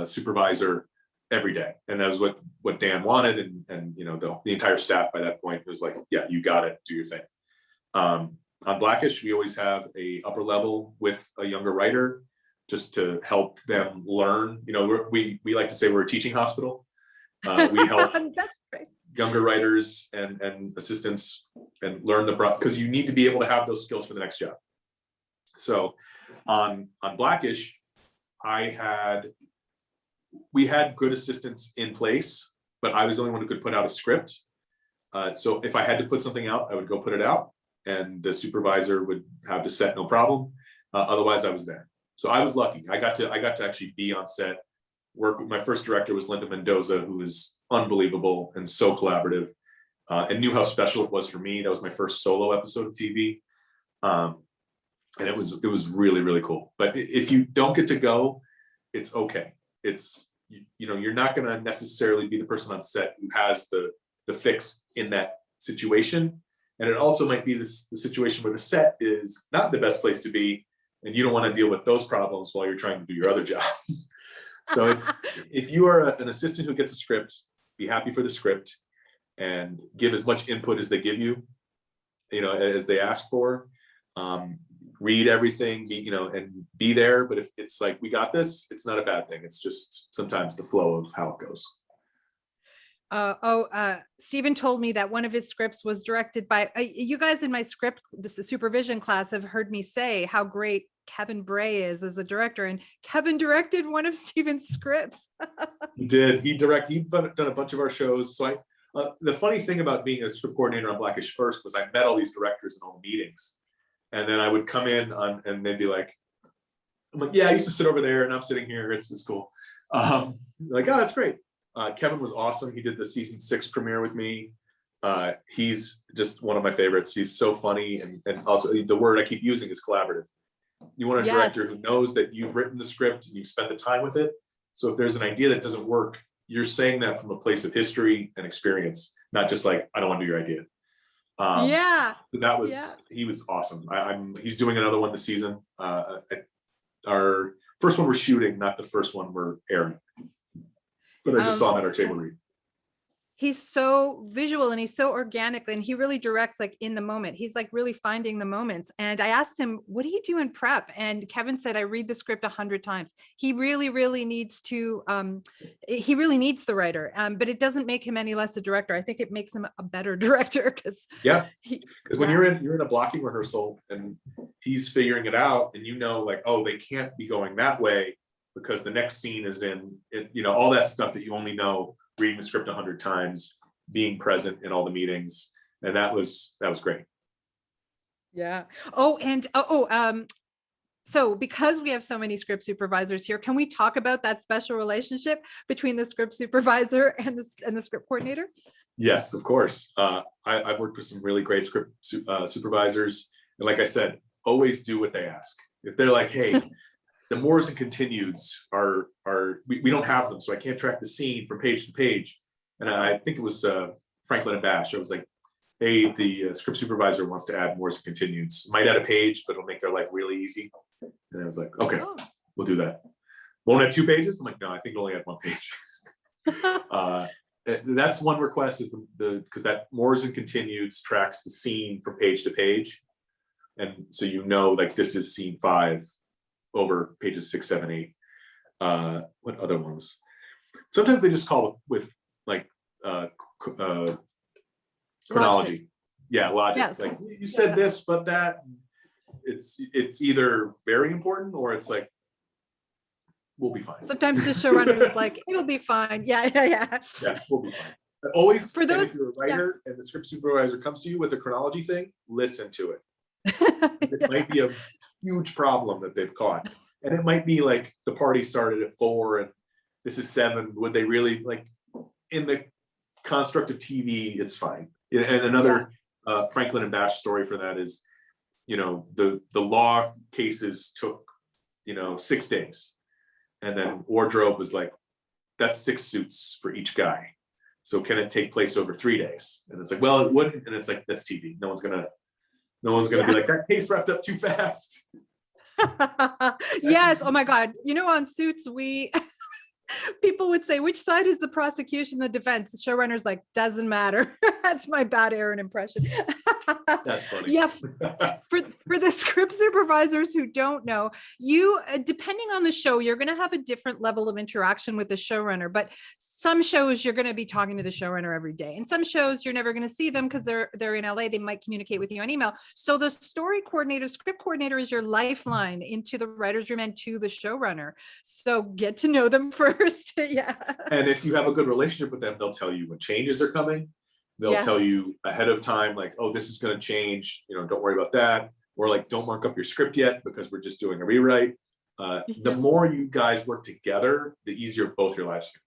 supervisor every day, and that was what Dan wanted, and you know, the entire staff by that point was like, yeah, you got it, do your thing. On Blackish, we always have a upper level with a younger writer, just to help them learn. You know, we like to say we're a teaching hospital. We help That's great. younger writers and assistants and learn because you need to be able to have those skills for the next job. So on Blackish, we had good assistants in place, but I was the only one who could put out a script. So if I had to put something out, I would go put it out, and the supervisor would have to set, no problem. Otherwise I was there. So I was lucky. I got to actually be on set, work with my first director was Linda Mendoza, who was unbelievable and so collaborative, and knew how special it was for me. That was my first solo episode of TV. And it was really, really cool. But if you don't get to go, it's okay. It's, you know, you're not going to necessarily be the person on set who has the fix in that situation. And it also might be the situation where the set is not the best place to be, and you don't want to deal with those problems while you're trying to do your other job. So it's, if you are an assistant who gets a script, be happy for the script and give as much input as they give you, you know, as they ask for. Read everything, and be there. But if it's like, we got this, it's not a bad thing. It's just sometimes the flow of how it goes. Stephen told me that one of his scripts was directed by you guys in my script, the supervision class, have heard me say how great Kevin Bray is as a director, and Kevin directed one of Stephen's scripts. He did. He'd done a bunch of our shows. So the funny thing about being a script coordinator on Blackish first was I met all these directors in all the meetings, and then I would come in and they'd be like, I'm like, yeah, I used to sit over there and I'm sitting here. It's cool. Like, oh, that's great. Kevin was awesome. He did the season 6 premiere with me. He's just one of my favorites. He's so funny. And also the word I keep using is collaborative. You want a director who knows that you've written the script and you've spent the time with it. So if there's an idea that doesn't work, you're saying that from a place of history and experience, not just like, I don't want to do your idea. He was awesome. He's doing another one this season. Our first one we're shooting, not the first one we're airing. But I just saw him at our table read. He's so visual and he's so organic, and he really directs like in the moment. He's like really finding the moments. And I asked him, what do you do in prep? And Kevin said, I read the script 100 times. He really, really needs to, he really needs the writer, but it doesn't make him any less a director. I think it makes him a better director because when you're in a blocking rehearsal and he's figuring it out, and like, oh, they can't be going that way because the next scene is in it, all that stuff that you only know reading the script 100 times, being present in all the meetings. And that was great. Yeah. So because we have so many script supervisors here, can we talk about that special relationship between the script supervisor and the script coordinator? Yes, of course. I've worked with some really great script supervisors. And like I said, always do what they ask. If they're like, hey, the mores and continueds we don't have them, so I can't track the scene from page to page. And I think it was Franklin and Bash. I was like, hey, the script supervisor wants to add mores and continueds. Might add a page, but it'll make their life really easy. And I was like, okay, we'll do that. Won't add 2 pages? I'm like, no, I think it'll only add 1 page. That's one request, is because that mores and continueds tracks the scene from page to page. And so like this is scene 5 over pages 6, 7, 8. What other ones? Sometimes they just call with like chronology. Logic. Yes. Like you said this, but that. It's either very important or it's like, we'll be fine. Sometimes the showrunner is like, it'll be fine. Yeah, we'll be fine. Always, if you're a writer and the script supervisor comes to you with a chronology thing, listen to it. It might be a huge problem that they've caught. And it might be like the party started at 4 and this is 7. Would they really, like, in the construct of TV, it's fine. And another Franklin and Bash story for that is, the law cases took, 6 days. And then wardrobe was like, that's 6 suits for each guy. So can it take place over 3 days? And it's like, well, it wouldn't. And it's like, that's TV. No one's gonna be like, that case wrapped up too fast. Yes. Oh my God. On Suits, people would say, which side is the prosecution, the defense? The showrunner's like, doesn't matter. That's my bad Aaron impression. That's funny. Yeah. For the script supervisors who don't know, you, depending on the show, you're going to have a different level of interaction with the showrunner, but some shows you're going to be talking to the showrunner every day. And some shows you're never going to see them because they're in LA. They might communicate with you on email. So the story coordinator, script coordinator is your lifeline into the writer's room and to the showrunner. So get to know them first. Yeah. And if you have a good relationship with them, they'll tell you when changes are coming. They'll tell you ahead of time, like, oh, this is going to change, don't worry about that. Or like, don't mark up your script yet because we're just doing a rewrite. The more you guys work together, the easier both your lives can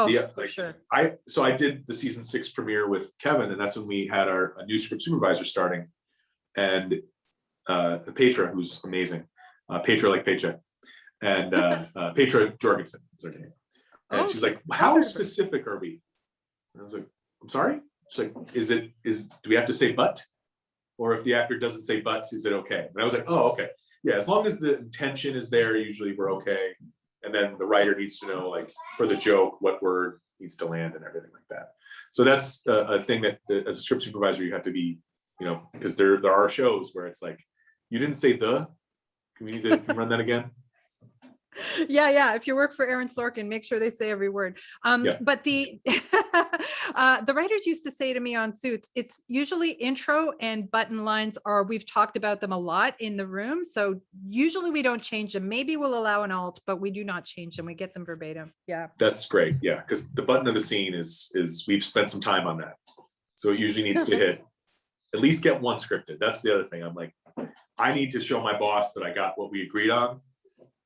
be. And for sure. I did the season 6 premiere with Kevin, and that's when we had a new script supervisor starting, and Petra, who's amazing, Petra like paycheck, and Petra Jorgensen is her name. And she was like, how specific are we? And I was like, I'm sorry? She's like, do we have to say but? Or if the actor doesn't say but, is it okay? And I was like, oh, okay. Yeah, as long as the intention is there, usually we're okay. And then the writer needs to know, like, for the joke, what word needs to land and everything like that. So that's a thing that as a script supervisor, you have to be, because there are shows where it's like, you didn't say the, can we need to run that again? Yeah. If you work for Aaron Sorkin, make sure they say every word. But the the writers used to say to me on Suits, it's usually intro and button lines we've talked about them a lot in the room. So usually we don't change them. Maybe we'll allow an alt, but we do not change them. We get them verbatim. Yeah. That's great. Yeah. Because the button of the scene is we've spent some time on that. So it usually needs to hit, at least get one scripted. That's the other thing. I'm like, I need to show my boss that I got what we agreed on.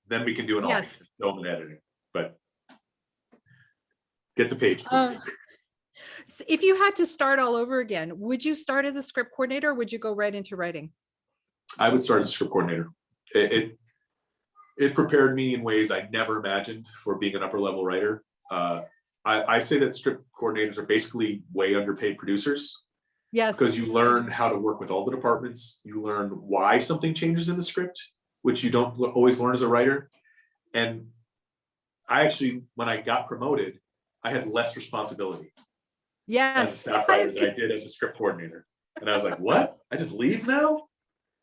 Then we can do an alt, film and editing. But get the page, please. If you had to start all over again, would you start as a script coordinator or would you go right into writing? I would start as a script coordinator. It prepared me in ways I never imagined for being an upper level writer. I say that script coordinators are basically way underpaid producers. Yes. Because you learn how to work with all the departments. You learn why something changes in the script, which you don't always learn as a writer. And I actually, when I got promoted, I had less responsibility as a staff writer than I did as a script coordinator. And I was like, what? I just leave now?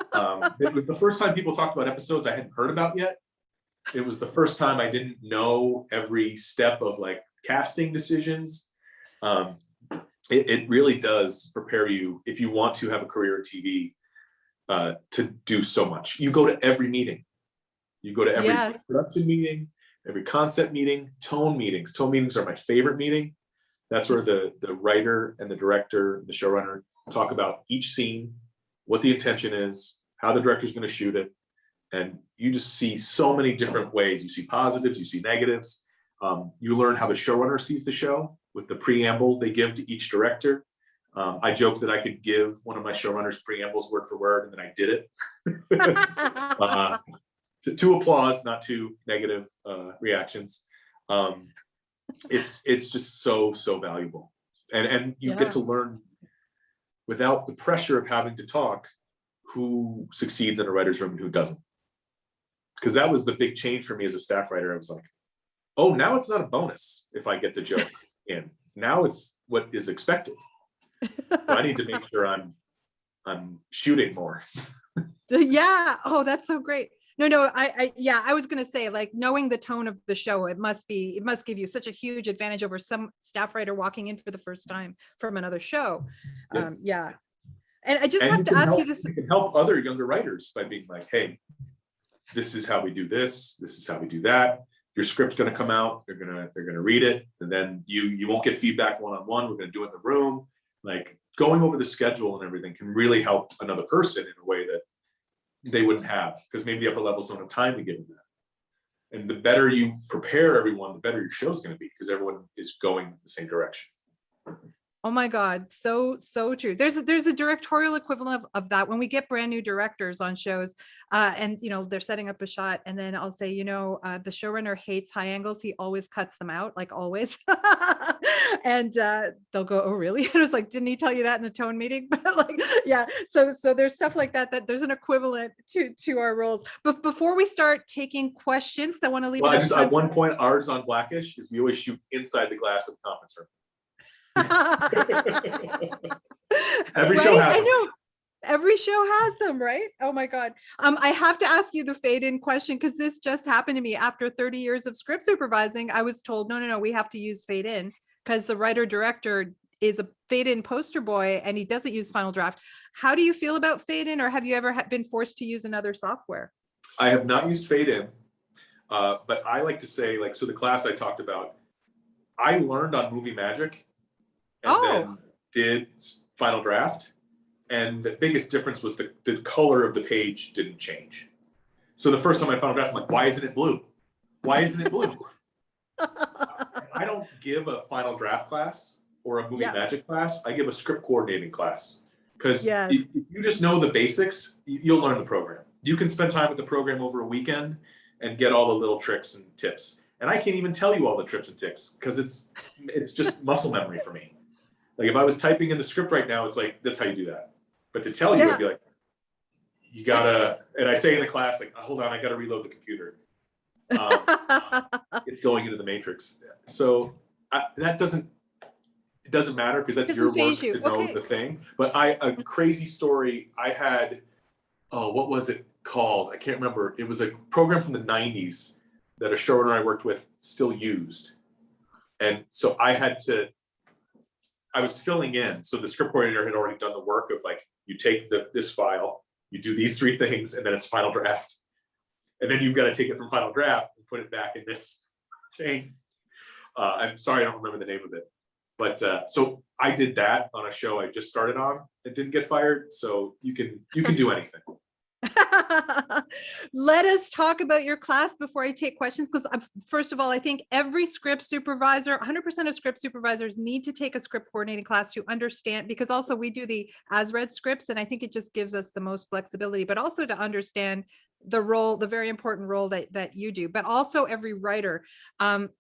It was the first time people talked about episodes I hadn't heard about yet. It was the first time I didn't know every step of like casting decisions. It really does prepare you, if you want to have a career in TV, to do so much. You go to every meeting. You go to every production meeting, every concept meeting, tone meetings. Tone meetings are my favorite meeting. That's where the writer and the director, the showrunner talk about each scene, what the intention is, how the director's going to shoot it. And you just see so many different ways. You see positives, you see negatives. You learn how the showrunner sees the show with the preamble they give to each director. I joked that I could give one of my showrunners preambles word for word, and then I did it. To applause, not to negative reactions. It's just so valuable, and you get to learn without the pressure of having to talk who succeeds in a writer's room and who doesn't. Because that was the big change for me as a staff writer. I was like, oh, now it's not a bonus if I get the joke in. Now it's what is expected. So I need to make sure I'm shooting more. Yeah. Oh, that's so great. No, I was going to say, like, knowing the tone of the show, it must give you such a huge advantage over some staff writer walking in for the first time from another show. Yeah. And I just have to ask you this. You can help other younger writers by being like, hey, this is how we do this. This is how we do that. Your script's going to come out. They're going to read it. And then you won't get feedback one-on-one. We're going to do it in the room. Like going over the schedule and everything can really help another person in a way that they wouldn't have, because maybe the upper levels don't have time to give them that. And the better you prepare everyone, the better your show's going to be, because everyone is going the same direction. Oh my God. So true. There's a directorial equivalent of that when we get brand new directors on shows, and they're setting up a shot, and then I'll say, the showrunner hates high angles. He always cuts them out, like always. And they'll go, oh really? And it's like, didn't he tell you that in the tone meeting? But like, yeah. So there's stuff like that there's an equivalent to our roles. But before we start taking questions, I want to leave. Well, I just at one point, ours on Blackish is we always shoot inside the glass of the conference room. Every show has them. I know. Every show has them, right? Oh my God. I have to ask you the fade-in question, because this just happened to me after 30 years of script supervising. I was told, no, we have to use fade-in because the writer-director is a fade-in poster boy and he doesn't use Final Draft. How do you feel about fade-in, or have you ever been forced to use another software? I have not used fade-in, but I like to say, like, so the class I talked about, I learned on Movie Magic and then did Final Draft. And the biggest difference was the color of the page didn't change. So the first time I Final Draft, I'm like, why isn't it blue? Why isn't it blue? I don't give a Final Draft class or a Movie Magic class. I give a script coordinating class. Because if you just know the basics, you'll learn the program. You can spend time with the program over a weekend and get all the little tricks and tips. And I can't even tell you all the tricks and tips because it's just muscle memory for me. Like if I was typing in the script right now, it's like, that's how you do that. But to tell you, I'd be like, you gotta, and I say in the class, like, hold on, I gotta reload the computer. It's going into the matrix. So it doesn't matter because that's your work to know the thing. But a crazy story, I had, what was it called? I can't remember. It was a program from the 90s that a showrunner I worked with still used. And so I was filling in. So the script coordinator had already done the work of like, you take this file, you do these 3 things, and then it's Final Draft. And then you've got to take it from Final Draft and put it back in this thing. I'm sorry, I don't remember the name of it. But so I did that on a show I just started on. It didn't get fired. So you can do anything. Let us talk about your class before I take questions, because first of all, I think every script supervisor, 100% of script supervisors need to take a script coordinating class to understand, because also we do the as read scripts, and I think it just gives us the most flexibility, but also to understand the role, the very important role that you do, but also every writer,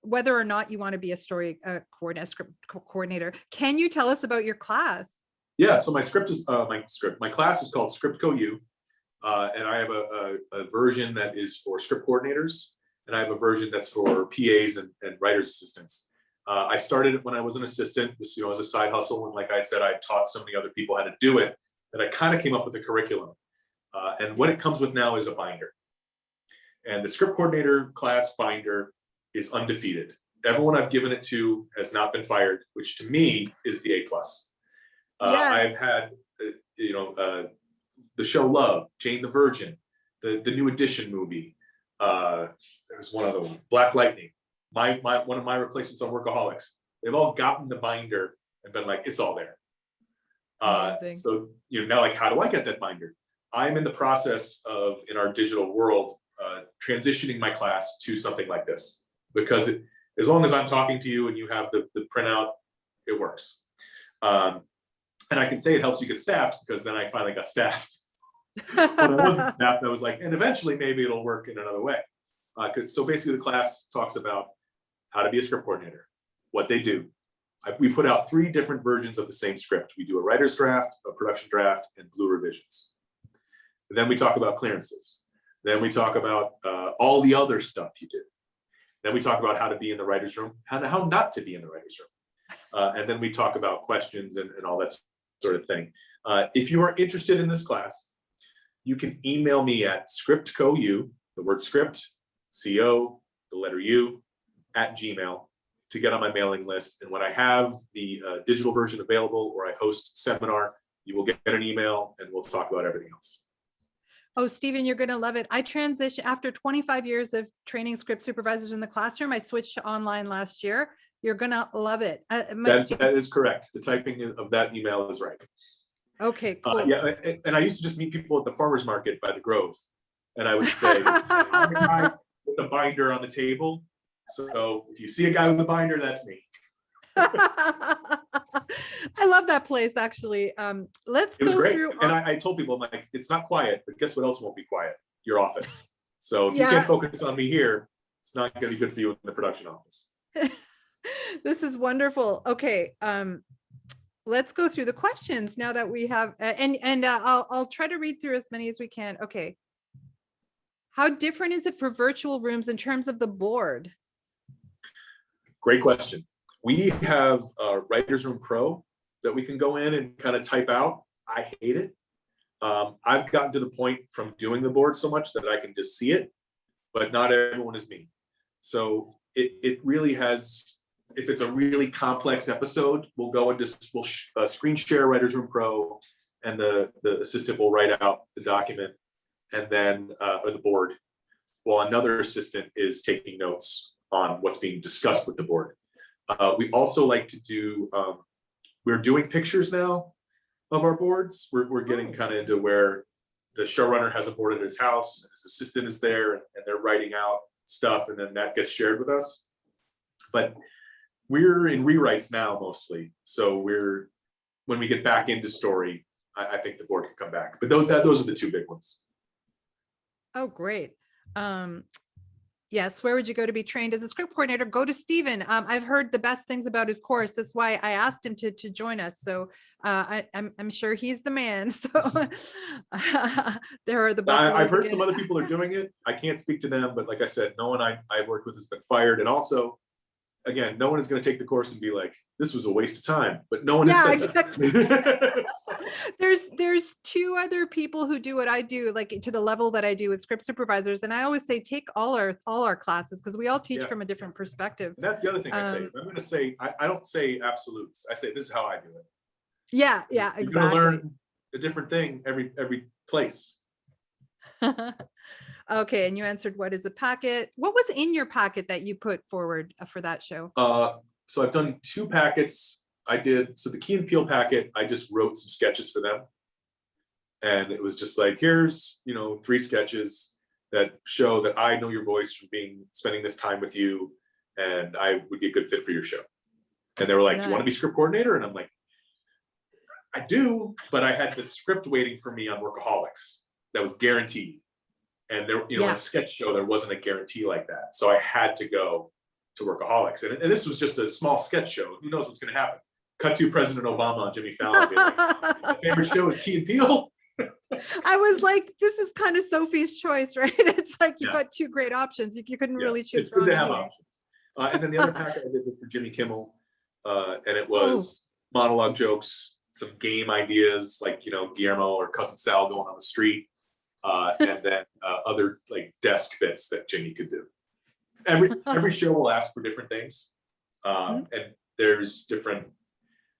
whether or not you want to be a story script coordinator. Can you tell us about your class? Yeah, so my class is called Script Co U. And I have a version that is for script coordinators, and I have a version that's for PAs and writer's assistants. I started it when I was an assistant, just as a side hustle, and like I said, I taught so many other people how to do it that I kind of came up with a curriculum. And what it comes with now is a binder. And the script coordinator class binder is undefeated. Everyone I've given it to has not been fired, which to me is the A+. I've had, the show Love, Jane the Virgin, the new edition movie. There's one other one, Black Lightning. One of my replacements on Workaholics. They've all gotten the binder and been like, it's all there. So now, like, how do I get that binder? I'm in the process of, in our digital world, transitioning my class to something like this, because as long as I'm talking to you and you have the printout, it works. And I can say it helps you get staffed, because then I finally got staffed. When I wasn't staffed, I was like, and eventually maybe it'll work in another way. So basically the class talks about how to be a script coordinator, what they do. We put out 3 different versions of the same script. We do a writer's draft, a production draft, and blue revisions. And then we talk about clearances. Then we talk about all the other stuff you do. Then we talk about how to be in the writer's room, how not to be in the writer's room. And then we talk about questions and all that sort of thing. If you are interested in this class, you can email me at scriptcou, the word script, CO, the letter U, @gmail, to get on my mailing list. And when I have the digital version available, or I host seminar, you will get an email and we'll talk about everything else. Oh, Stephen, you're going to love it. I transitioned after 25 years of training script supervisors in the classroom. I switched to online last year. You're gonna love it. That is correct. The typing of that email is right. Okay, cool. Yeah, and I used to just meet people at the farmer's market by the Grove, and I would say, I'm the guy with the binder on the table. So if you see a guy with a binder, that's me. I love that place, actually. Let's It was go great. through. And I told people, I'm like, it's not quiet, but guess what else won't be quiet? Your office. So if you Yeah. can't focus on me here, it's not going to be good for you in the production office. This is wonderful. Okay. Let's go through the questions now that we have, I'll try to read through as many as we can. Okay. How different is it for virtual rooms in terms of the board? Great question. We have a Writer's Room Pro that we can go in and kind of type out. I hate it. I've gotten to the point from doing the board so much that I can just see it, but not everyone is me. So it really has, if it's a really complex episode, we'll go and just, we'll screen share Writer's Room Pro, and the assistant will write out the document, and then, or the board, while another assistant is taking notes on what's being discussed with the board. We also like to do, we're doing pictures now of our boards. We're getting kind of into where the showrunner has a board at his house, and his assistant is there, and they're writing out stuff, and then that gets shared with us. But we're in rewrites now mostly. So when we get back into story, I think the board can come back. But those are the two big ones. Oh, great. Yes, where would you go to be trained as a script coordinator? Go to Stephen. I've heard the best things about his course. That's why I asked him to join us. So I'm sure he's the man. So there are the I've heard some other people are doing it. I can't speak to them, but like I said, no one I've worked with has been fired. And also, again, no one is going to take the course and be like, this was a waste of time, but no one has said that. There's two other people who do what I do, like to the level that I do with script supervisors. And I always say, take all our classes, because we all teach from a different perspective. And that's the other thing I say. I'm going to say, I don't say absolutes. I say, this is how I do it. Yeah, exactly. You're going to learn a different thing every place. Okay, and you answered, what is a packet? What was in your packet that you put forward for that show? So I've done 2 packets. So the Key and Peele packet, I just wrote some sketches for them. And it was just like, here's, 3 sketches that show that I know your voice from spending this time with you, and I would be a good fit for your show. And they were like, do you want to be script coordinator? And I'm like, I do, but I had the script waiting for me on Workaholics that was guaranteed. And there, a sketch show, there wasn't a guarantee like that. So I had to go to Workaholics. And this was just a small sketch show. Who knows what's going to happen? Cut to President Obama on Jimmy Fallon being like, my favorite show is Key and Peele. I was like, this is kind of Sophie's choice, right? It's like you've got 2 great options. You couldn't really choose. It's good to have options. And then the other packet I did was for Jimmy Kimmel. And it was monologue jokes, some game ideas, like, Guillermo or Cousin Sal going on the street. And then other like desk bits that Jimmy could do. Every show will ask for different things, and there's different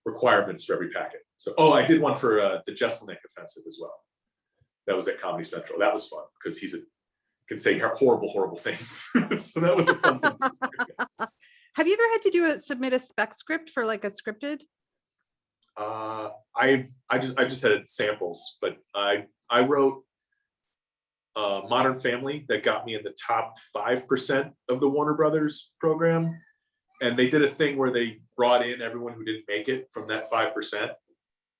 requirements for every packet. So, I did one for the Jesselnick offensive as well. That was at Comedy Central. That was fun because can say horrible things. So that was a fun thing. Have you ever had to submit a spec script for like a scripted? I just had samples, but I wrote Modern Family that got me in the top 5% of the Warner Brothers program. And they did a thing where they brought in everyone who didn't make it from that 5%.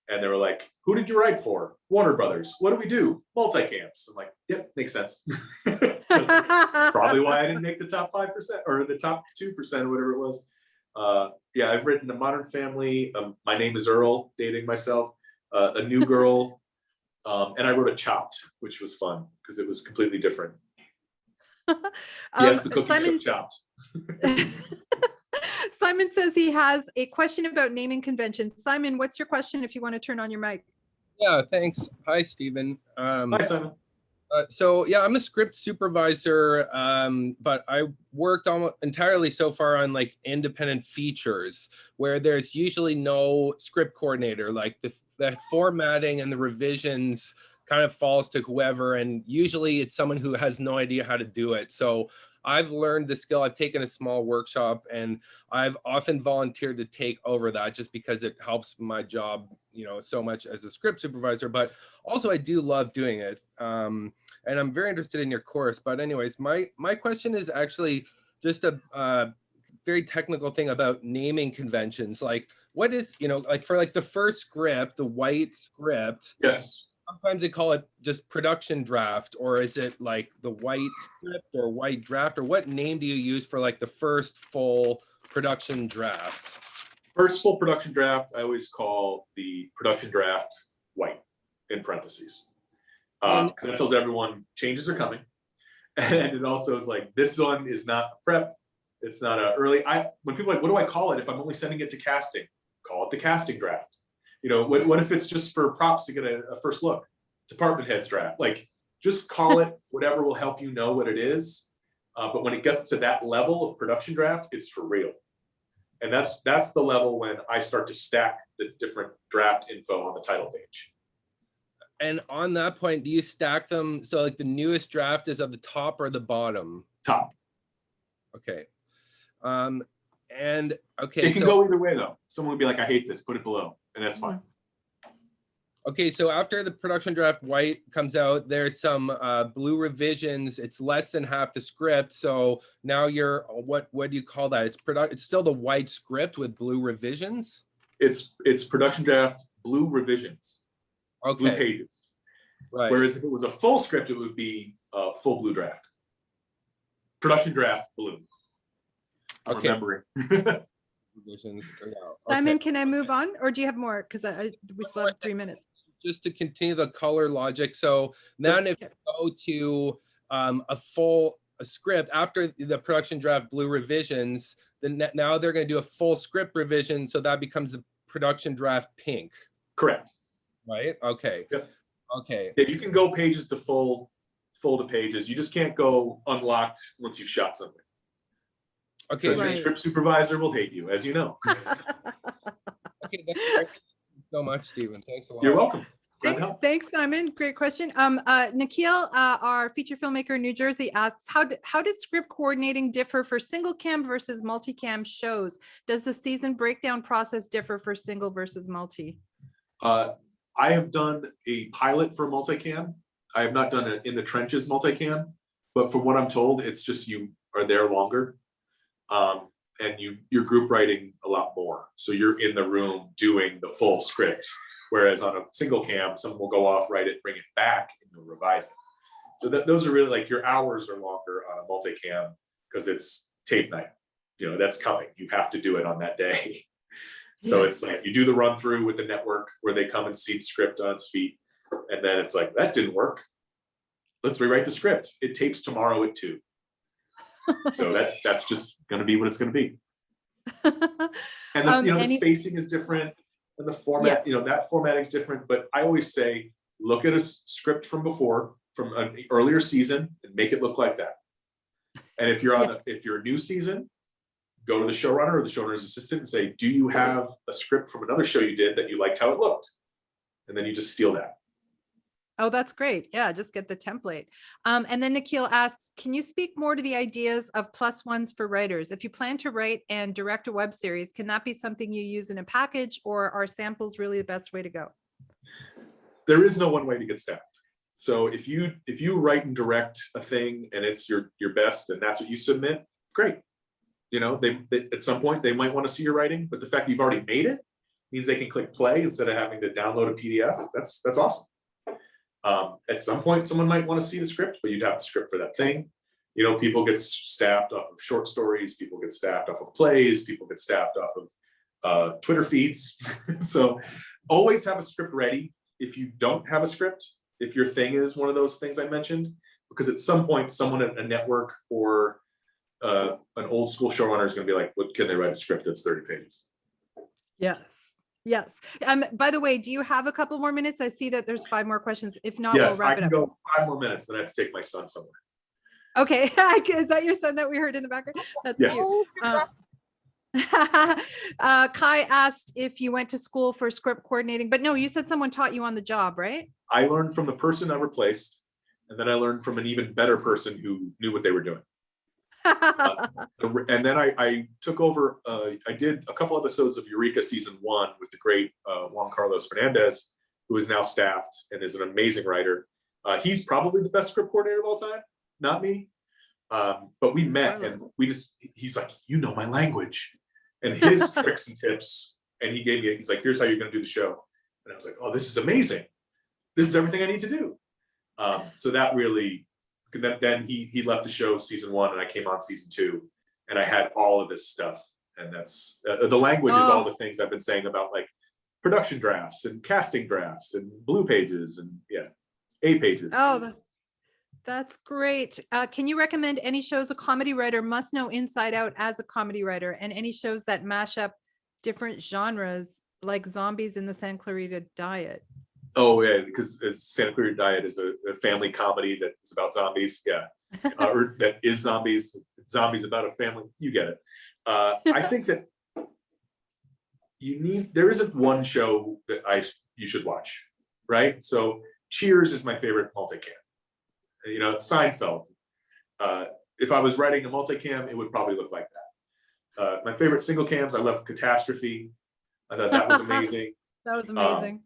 And they were like, who did you write for? Warner Brothers. What do we do? Multicams. I'm like, yep, makes sense. That's probably why I didn't make the top 5% or the top 2%, whatever it was. I've written A Modern Family, My Name is Earl, dating myself, A New Girl, and I wrote a Chopped, which was fun because it was completely different. Yes, the cookie Simon, Chopped. Simon says he has a question about naming conventions. Simon, what's your question if you want to turn on your mic? Yeah, thanks. Hi, Stephen. Hi, Simon. I'm a script supervisor, but I worked almost entirely so far on like independent features where there's usually no script coordinator, like the formatting and the revisions kind of falls to whoever. And usually it's someone who has no idea how to do it. So I've learned the skill. I've taken a small workshop, and I've often volunteered to take over that just because it helps my job, you know, so much as a script supervisor. But also I do love doing it. And I'm very interested in your course. But anyways, my question is actually just a very technical thing about naming conventions. Like, what is, you know, like for like the first script, the white script, Yes. sometimes they call it just production draft, or is it like the white script or white draft, or what name do you use for like the first full production draft? First full production draft, I always call the production draft white in parentheses. Because that tells everyone changes are coming. And it also is like, this one is not a prep. It's not a early. When people are like, what do I call it if I'm only sending it to casting? Call it the casting draft. You know, what if it's just for props to get a first look? Department heads draft. Like, just call it whatever will help you know what it is. But when it gets to that level of production draft, it's for real. And that's the level when I start to stack the different draft info on the title page. And on that point, do you stack them so like the newest draft is at the top or the bottom? Top. Okay. And okay, it can go either way though. Someone would be like, I hate this, put it below, and that's fine. Okay, so after the production draft white comes out, there's some blue revisions. It's less than half the script. So now you're, what do you call that? It's still the white script with blue revisions? It's production draft blue revisions. Okay. Blue pages. Right. Whereas if it was a full script, it would be a full blue draft. Production draft blue. I'm okay. remembering. Revisions. Simon, can I move on, or do you have more? Because we still have 3 minutes. Just to continue the color logic. So then if you go to a full script after the production draft blue revisions, then now they're going to do a full script revision. So that becomes the production draft pink. Correct. Right. Okay. Yep. Okay. Yeah, you can go pages to full to pages. You just can't go unlocked once you've shot something. Okay. Because your script supervisor will hate you, as you know. Okay. That's great. So much, Stephen. Thanks a lot. You're welcome. Thanks, Simon. Great question. Nikhil, our feature filmmaker in New Jersey, asks, how does script coordinating differ for single cam versus multicam shows? Does the season breakdown process differ for single versus multi? I have done a pilot for multicam. I have not done it in the trenches multicam, but from what I'm told, it's just you are there longer. And you're group writing a lot more. So you're in the room doing the full script. Whereas on a single cam, someone will go off, write it, bring it back, and you'll revise it. So those are really like your hours are longer on a multicam because it's tape night. You know, that's coming. You have to do it on that day. So it's like you do the run through with the network where they come and see the script on its feet. And then it's like, that didn't work. Let's rewrite the script. It tapes tomorrow at 2. So that's just going to be what it's going to be. And the spacing is different, and the format, that formatting is different. But I always say, look at a script from before, from an earlier season, and make it look like that. And if you're if you're a new season, go to the showrunner or the showrunner's assistant and say, do you have a script from another show you did that you liked how it looked? And then you just steal that. Oh, that's great. Yeah, just get the template. And then Nikhil asks, can you speak more to the ideas of +1s for writers? If you plan to write and direct a web series, can that be something you use in a package, or are samples really the best way to go? There is no one way to get staffed. So if you write and direct a thing and it's your best and that's what you submit, great. You know, they at some point they might want to see your writing, but the fact that you've already made it means they can click play instead of having to download a PDF. That's awesome. At some point, someone might want to see the script, but you'd have the script for that thing. You know, people get staffed off of short stories, people get staffed off of plays, people get staffed off of Twitter feeds. So always have a script ready. If you don't have a script, if your thing is one of those things I mentioned, because at some point, someone at a network or an old school showrunner is going to be like, what can they write a script that's 30 pages? Yes. Yes. By the way, do you have a couple more minutes? I see that there's 5 more questions. If not, yes, we'll wrap it up. Go 5 more minutes, then I have to take my son somewhere. Okay. Is that your son that we heard in the background? That's yes. cute. Kai asked if you went to school for script coordinating, but no, you said someone taught you on the job, right? I learned from the person I replaced, and then I learned from an even better person who knew what they were doing. And then I took over, I did a couple episodes of Eureka season 1 with the great Juan Carlos Fernandez, who is now staffed and is an amazing writer. He's probably the best script coordinator of all time, not me. But we met and he's like, you know my language. And his tricks and tips, and he's like, here's how you're gonna do the show. And I was like, oh, this is amazing. This is everything I need to do. So that really, then he left the show season 1 and I came on season 2 and I had all of this stuff. And that's, the language is all the things I've been saying about like production drafts and casting drafts and blue pages and A pages. Oh, that's great. Can you recommend any shows a comedy writer must know inside out as a comedy writer, and any shows that mash up different genres like Zombies in the Santa Clarita Diet? Oh yeah, because Santa Clarita Diet is a family comedy that is about zombies. Yeah, or that is zombies. Zombies about a family. You get it. I think that there isn't one show that you should watch, right? So Cheers is my favorite multicam. You know, Seinfeld. If I was writing a multicam, it would probably look like that. My favorite single cams, I love Catastrophe. I thought that was amazing. That was amazing.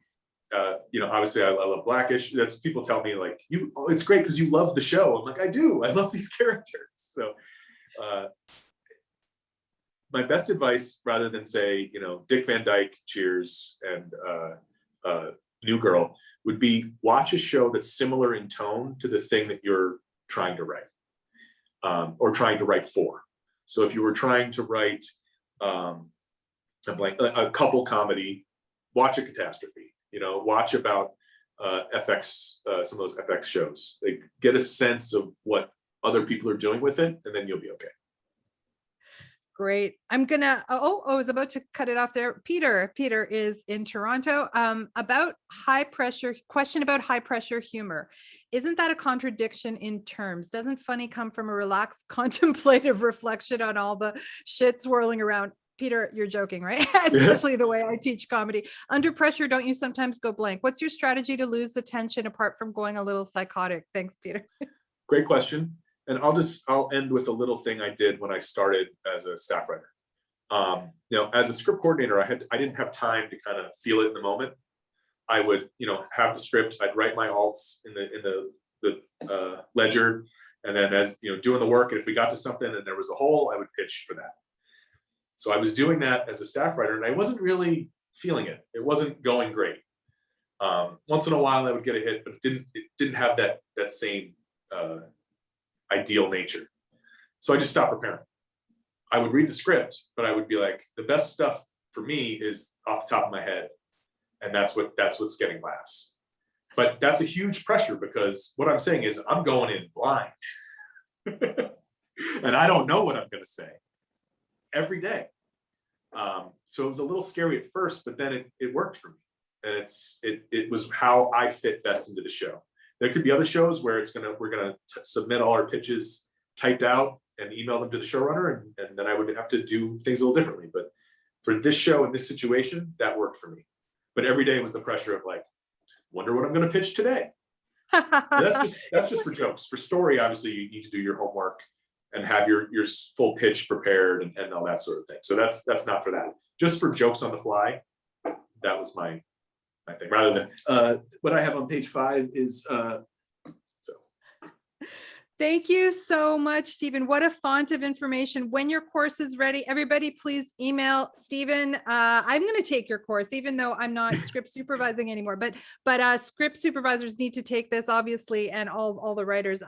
You know, obviously I love Blackish. That's, people tell me like, it's great because you love the show. I'm like, I do. I love these characters. So my best advice, rather than say, you know, Dick Van Dyke, Cheers, and New Girl, would be watch a show that's similar in tone to the thing that you're trying to write, or trying to write for. So if you were trying to write a couple comedy, watch a Catastrophe. You know, watch about FX, some of those FX shows. Like, get a sense of what other people are doing with it, and then you'll be okay. Great. I'm gonna, I was about to cut it off there. Peter is in Toronto. About high pressure humor. Isn't that a contradiction in terms? Doesn't funny come from a relaxed, contemplative reflection on all the shit swirling around? Peter, you're joking, right? Especially the way I teach comedy. Under pressure, don't you sometimes go blank? What's your strategy to lose the tension apart from going a little psychotic? Thanks, Peter. Great question. And I'll end with a little thing I did when I started as a staff writer. You know, as a script coordinator, I didn't have time to kind of feel it in the moment. I would, you know, have the script, I'd write my alts in the ledger, and then as you know, doing the work, and if we got to something and there was a hole, I would pitch for that. So I was doing that as a staff writer, and I wasn't really feeling it. It wasn't going great. Once in a while I would get a hit, but it didn't have that same ideal nature. So I just stopped preparing. I would read the script, but I would be like, the best stuff for me is off the top of my head. And that's what's getting laughs. But that's a huge pressure, because what I'm saying is I'm going in blind. And I don't know what I'm going to say every day. So it was a little scary at first, but then it worked for me. And it was how I fit best into the show. There could be other shows where we're gonna submit all our pitches typed out and email them to the showrunner, and then I would have to do things a little differently. But for this show in this situation, that worked for me. But every day was the pressure of like, wonder what I'm gonna pitch today. That's just for jokes. For story, obviously, you need to do your homework and have your full pitch prepared and all that sort of thing. So that's not for that. Just for jokes on the fly, that was my thing. Rather than what I have on page 5 is so. Thank you so much, Stephen. What a font of information. When your course is ready, everybody please email Stephen. I'm going to take your course, even though I'm not script supervising anymore, but script supervisors need to take this, obviously, and all the writers.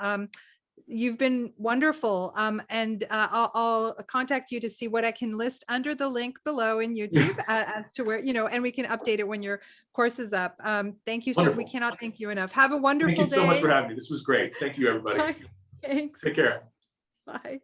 You've been wonderful. And I'll contact you to see what I can list under the link below in YouTube as to where, you know, and we can update it when your course is up. Thank you. So we cannot thank you enough. Have a wonderful day. Thank you so much for having me. This was great. Thank you, everybody. Bye. Thanks. Take care. Bye.